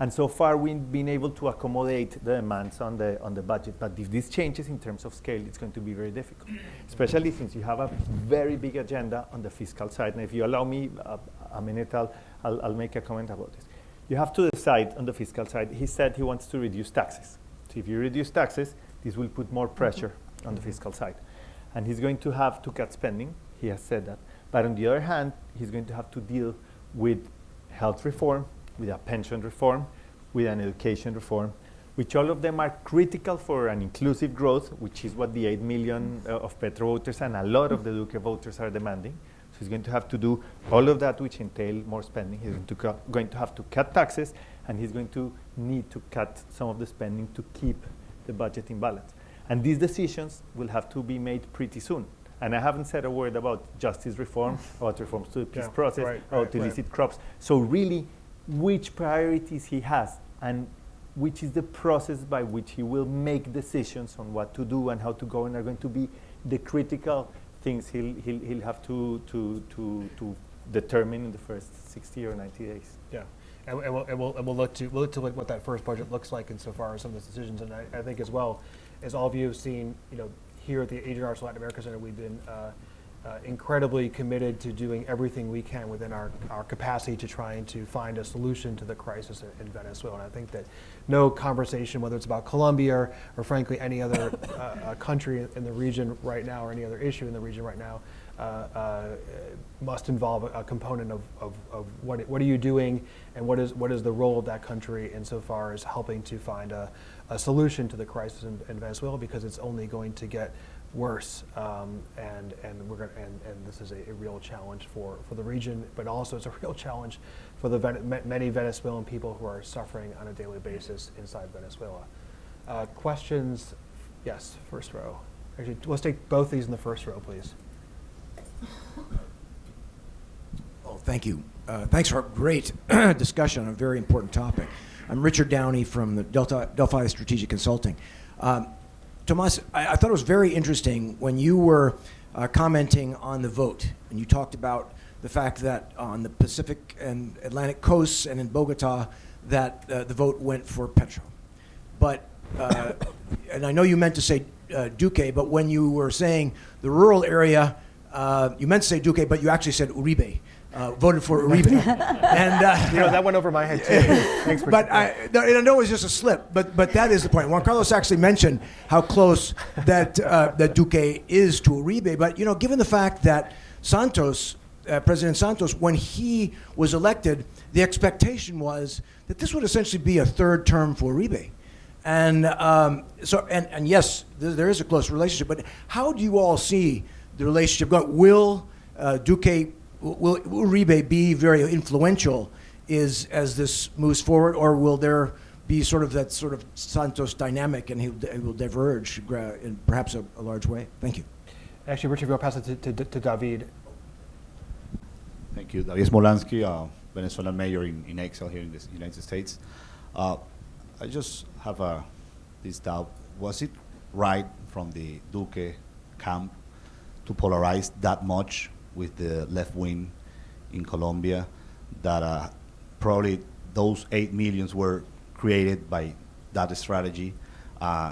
And so far, we've been able to accommodate the demands on the budget. But if this changes in terms of scale, it's going to be very difficult, especially since you have a very big agenda on the fiscal side. And if you allow me a minute, I'll make a comment about this. You have to decide on the fiscal side. He said he wants to reduce taxes. So if you reduce taxes, this will put more pressure on the fiscal side. And he's going to have to cut spending. He has said that. But on the other hand, he's going to have to deal with health reform, with a pension reform, with an education reform, which all of them are critical for an inclusive growth, which is what the 8 million of Petro voters and a lot of the Duque voters are demanding. So he's going to have to do all of that, which entail more spending. He's going to have to cut taxes, and he's going to need to cut some of the spending to keep the budget in balance. And these decisions will have to be made pretty soon. And I haven't said a word about justice reform, about reforms to the peace process, about illicit crops. So really, which priorities he has and which is the process by which he will make decisions on what to do and how to go, and are going to be the critical things he'll have to determine in the first 60 or 90 days. Yeah, and we'll look to what that first budget looks like insofar as some of those decisions. And I think as well, as all of you have seen, here at the Adrienne Arsht Latin America Center, we've been incredibly committed to doing everything we can within our capacity to trying to find a solution to the crisis in Venezuela. And I think that no conversation, whether it's about Colombia or frankly any other country in the region right now, or any other issue in the region right now, must involve a component of what are you doing, and what is the role of that country insofar as helping to find a solution to the crisis in Venezuela, because it's only going to get worse, and this is a real challenge for the region, but also it's a real challenge for the many Venezuelan people who are suffering on a daily basis inside Venezuela. Questions? Yes, first row. Actually, let's take both these in the first row, please. Oh, thank you. Thanks for a great discussion on a very important topic. I'm Richard Downey from the Delphi Strategic Consulting. Tomas, I thought it was very interesting when you were commenting on the vote, and you talked about the fact that on the Pacific and Atlantic coasts and in Bogota, that the vote went for Petro. But, and I know you meant to say Duque, but when you were saying the rural area, you meant to say Duque, but you actually said Uribe. Voted for Uribe. And that went over my head too. Thanks for but I know it was just a slip, but that is the point. Juan Carlos actually mentioned how close that Duque is to Uribe, but given the fact that Santos, President Santos, when he was elected, the expectation was that this would essentially be a third term for Uribe. And and yes, there is a close relationship, but how do you all see the relationship going? Will Uribe be very influential as this moves forward, or will there be sort of that sort of Santos dynamic and he will diverge in perhaps a large way? Thank you. Actually, Richard, we'll pass it to David. Thank you. David Smolansky, Venezuelan mayor in exile here in the United States. I just have this doubt. Was it right from the Duque camp to polarize that much with the left wing in Colombia, that probably those 8 millions were created by that strategy?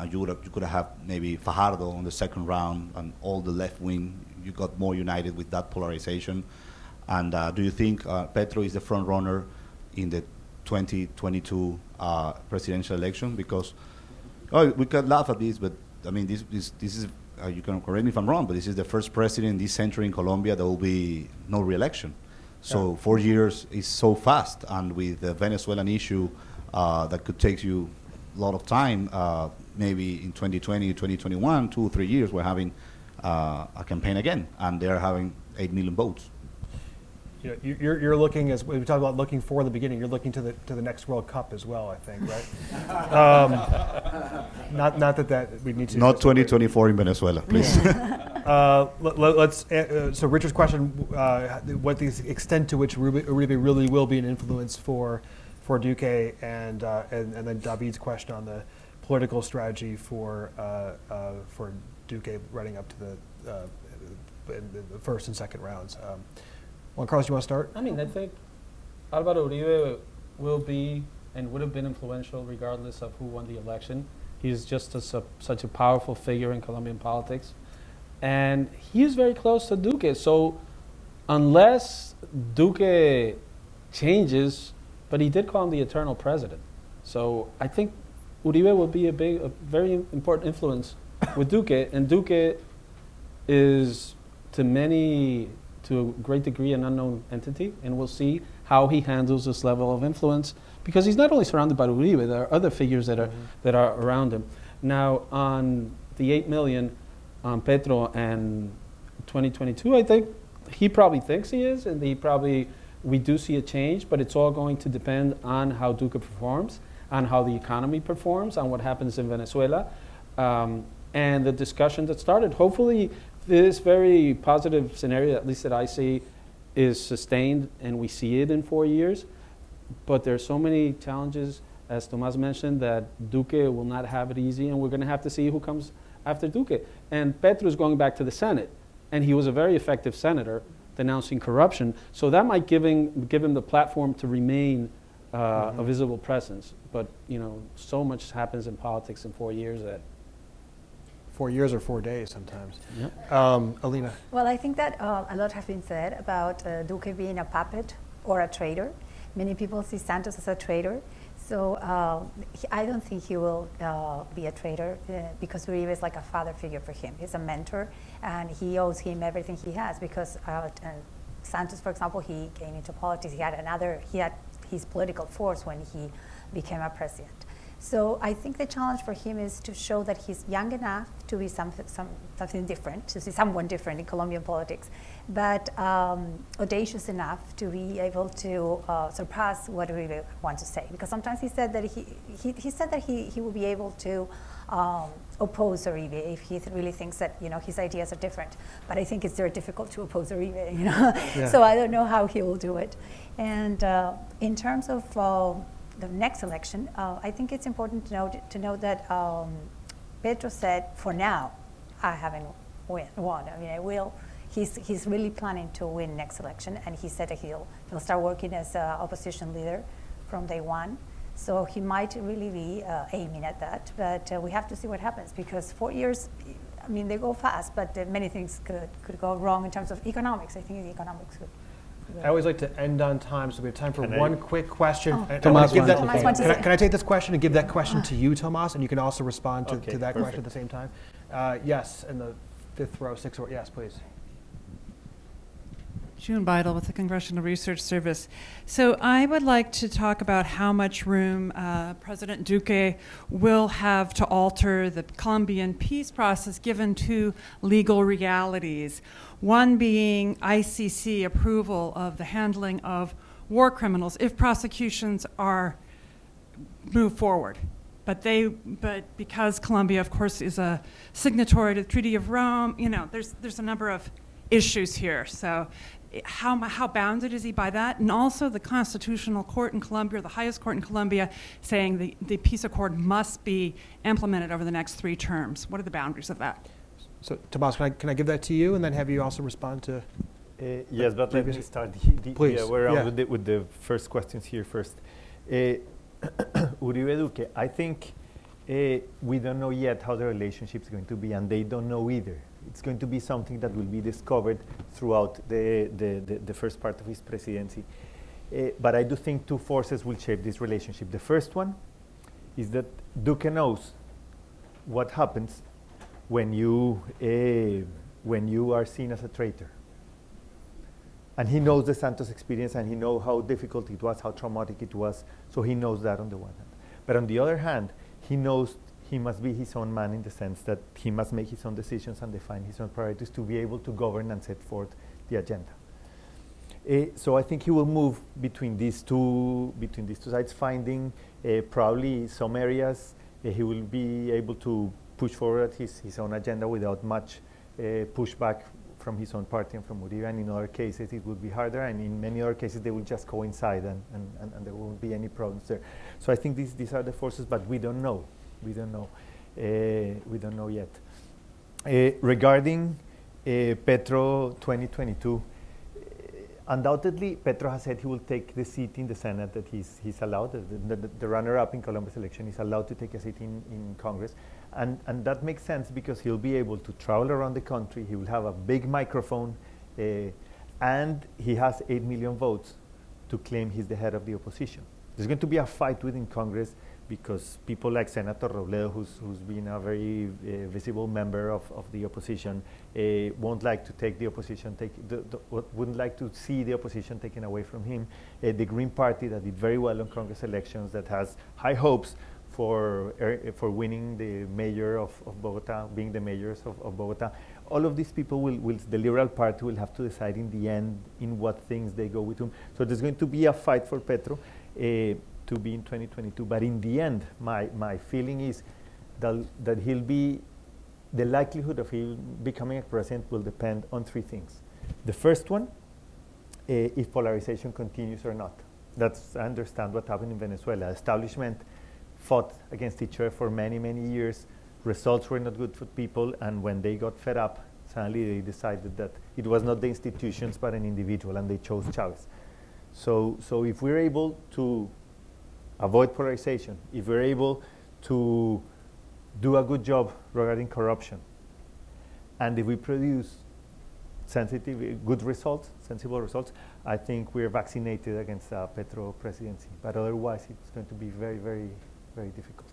You could have maybe Fajardo on the second round, and all the left wing, you got more united with that polarization. And do you think Petro is the front runner in the 2022 presidential election? Because we could laugh at this, but I mean, this is, you can correct me if I'm wrong, but this is the first president this century in Colombia there will be no re-election. So 4 years is so fast, and with the Venezuelan issue that could take you a lot of time, maybe in 2020, 2021, 2 or 3 years, we're having a campaign again, and they're having 8 million votes. You're looking, as we talked about looking for in the beginning, you're looking to the next World Cup as well, I think, right? Not that we need to. Not 2024 in Venezuela, please. Let's. So Richard's question: what the extent to which Uribe really will be an influence for Duque, and then David's question on the political strategy for Duque running up to the first and second rounds. Juan Carlos, you want to start? I mean, I think Álvaro Uribe will be and would have been influential regardless of who won the election. He's just such a powerful figure in Colombian politics. And he is very close to Duque. So unless Duque changes, but he did call him the eternal president. So I think Uribe will be a very important influence with Duque. And Duque is, to a great degree, an unknown entity. And we'll see how he handles this level of influence, because he's not only surrounded by Uribe, there are other figures that are around him. Now, on the 8 million on Petro and 2022, I think he probably thinks he is, and we do see a change, but it's all going to depend on how Duque performs, on how the economy performs, on what happens in Venezuela, and the discussion that started. Hopefully, this very positive scenario, at least that I see, is sustained, and we see it in 4 years. But there are so many challenges, as Tomas mentioned, that Duque will not have it easy, and we're going to have to see who comes after Duque. And Petro is going back to the Senate, and he was a very effective senator denouncing corruption. So that might give him the platform to remain a visible presence. But so much happens in politics in 4 years that. 4 years or 4 days sometimes. Yep. Alina. Well, I think that a lot has been said about Duque being a puppet or a traitor. Many people see Santos as a traitor. So I don't think he will be a traitor because Uribe is like a father figure for him. He's a mentor, and he owes him everything he has, because Santos, for example, he came into politics. He had his political force when he became a president. So I think the challenge for him is to show that he's young enough to be something different, to see someone different in Colombian politics, but audacious enough to be able to surpass what Uribe wants to say. Because sometimes he said that he will be able to oppose Uribe if he really thinks that his ideas are different. But I think it's very difficult to oppose Uribe. Yeah. So I don't know how he will do it. And in terms of the next election, I think it's important to note that Petro said, for now, I haven't won. I mean, he's really planning to win next election, and he said that he'll start working as an opposition leader from day one. So he might really be aiming at that, but we have to see what happens, because 4 years, I mean, they go fast, but many things could go wrong in terms of economics. I think the economics could. I always like to end on time, so we have time for one quick question. Oh. Tomas, Can I take this question and give that question to you, Tomas, and you can also respond to that question at the same time? Yes, in the fifth row, sixth row. Yes, please. June Beidel with the Congressional Research Service. So I would like to talk about how much room President Duque will have to alter the Colombian peace process given two legal realities. One being ICC approval of the handling of war criminals if prosecutions are moved forward. But because Colombia, of course, is a signatory to the Treaty of Rome, there's a number of issues here. So how bounded is he by that? And also the Constitutional Court in Colombia, the highest court in Colombia, saying the peace accord must be implemented over the next 3 terms. What are the boundaries of that? So, Tomas, can I give that to you, and then have you also respond to? Yes, but let me start Please. the way around with the first questions here first. Uribe Duque, I think we don't know yet how the relationship is going to be, and they don't know either. It's going to be something that will be discovered throughout the first part of his presidency. But I do think 2 forces will shape this relationship. The first one is that Duque knows what happens when you are seen as a traitor. And he knows the Santos experience, and he knows how difficult it was, how traumatic it was. So he knows that on the one hand. But on the other hand, he knows he must be his own man in the sense that he must make his own decisions and define his own priorities to be able to govern and set forth the agenda. So I think he will move between these two sides, finding probably some areas he will be able to push forward his own agenda without much pushback from his own party and from Uribe, and in other cases it would be harder, and in many other cases they will just coincide and there won't be any problems there. So I think these are the forces, but we don't know. We don't know yet. Regarding Petro 2022, undoubtedly, Petro has said he will take the seat in the Senate that he's allowed. The runner-up in Colombia's election is allowed to take a seat in Congress. And that makes sense because he'll be able to travel around the country. He will have a big microphone. And he has 8 million votes to claim he's the head of the opposition. There's going to be a fight within Congress because people like Senator Robledo, who's been a very visible member of the opposition, won't like to take the opposition, wouldn't like to see the opposition taken away from him. The Green Party that did very well on Congress elections, that has high hopes for winning the mayor of Bogota, being the mayors of Bogota. All of these people the Liberal Party will have to decide in the end in what things they go with whom. So there's going to be a fight for Petro to be in 2022. But in the end, my feeling is that the likelihood of him becoming a president will depend on 3 things. The first one, if polarization continues or not. I understand what happened in Venezuela. Establishment fought against each other for many, many years. Results were not good for people, and when they got fed up, suddenly they decided that it was not the institutions but an individual, and they chose Chavez. So if we're able to avoid polarization, if we're able to do a good job regarding corruption, and if we produce good results, sensible results, I think we're vaccinated against Petro presidency. But otherwise, it's going to be very, very, very difficult.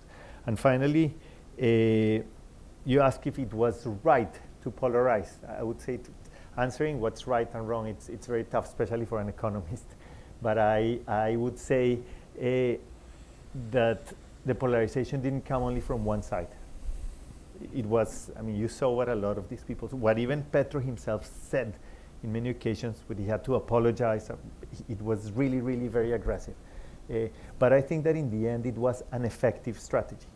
And finally, you ask if it was right to polarize. I would say answering what's right and wrong, it's very tough, especially for an economist. But I would say that the polarization didn't come only from one side. It was, you saw what a lot of these people, what even Petro himself said in many occasions when he had to apologize. It was really, really very aggressive. But I think that in the end, it was an effective strategy.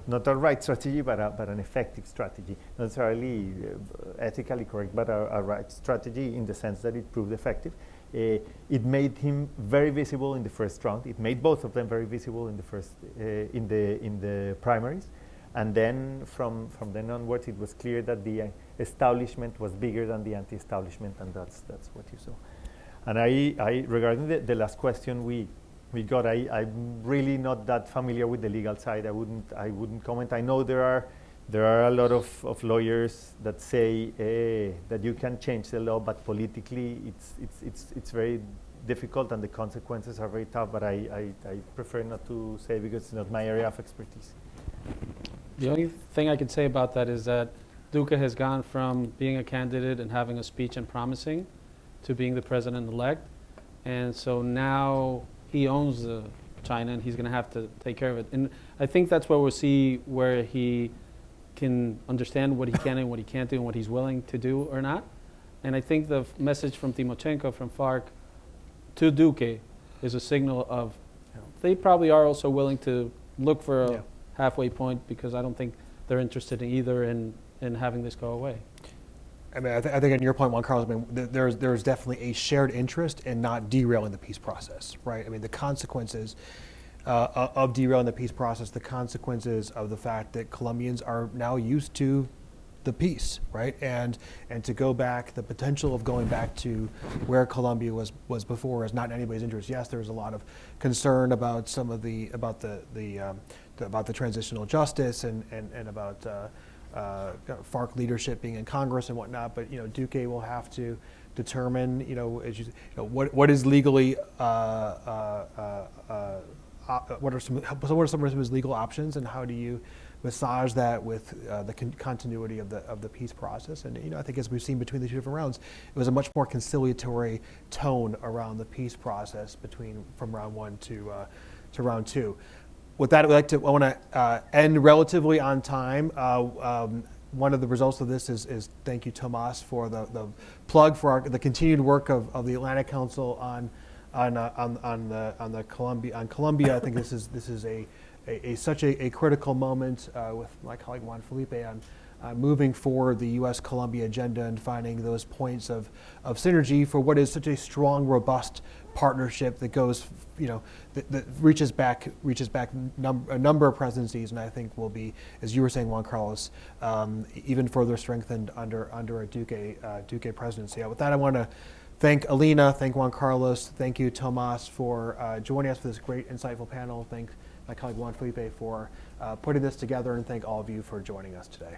Not a right strategy, but an effective strategy. Not necessarily ethically correct, but a right strategy in the sense that it proved effective. It made him very visible in the first round. It made both of them very visible in the first in the primaries, and then from then onwards, it was clear that the establishment was bigger than the anti-establishment, and that's what you saw. And I regarding the last question we got, I'm really not that familiar with the legal side. I wouldn't comment. I know there are a lot of lawyers that say that you can change the law, but politically it's very difficult and the consequences are very tough. But I prefer not to say because it's not my area of expertise. The only thing I can say about that is that Duque has gone from being a candidate and having a speech and promising to being the president-elect, and so now he owns China and he's going to have to take care of it. And I think that's where we'll see where he can understand what he can and what he can't do and what he's willing to do or not. And I think the message from Timochenko, from FARC to Duque is a signal of they probably are also willing to look for a halfway point, because I don't think they're interested in either in having this go away. I think on your point, Juan Carlos, there's definitely a shared interest in not derailing the peace process, right? The consequences of derailing the peace process, the consequences of the fact that Colombians are now used to the peace, right? And to go back, the potential of going back to where Colombia was before is not in anybody's interest. Yes, there's a lot of concern about some of about the transitional justice and about FARC leadership being in Congress and whatnot, but Duque will have to determine what is legally what are some of his legal options, and how do you massage that with the continuity of the peace process. And I think as we've seen between the two different rounds, it was a much more conciliatory tone around the peace process from round one to round two. With that, I want to end relatively on time. One of the results of this is thank you, Tomas, for the plug for the continued work of the Atlantic Council on Colombia. I think this is such a critical moment with my colleague Juan Felipe on moving forward the US-Colombia agenda and finding those points of synergy for what is such a strong, robust partnership that goes, that reaches back a number of presidencies, and I think will be, as you were saying, Juan Carlos, even further strengthened under a Duque presidency. With that, I want to thank Alina, thank Juan Carlos, thank you, Tomas, for joining us for this great, insightful panel. Thank my colleague Juan Felipe for putting this together, and thank all of you for joining us today.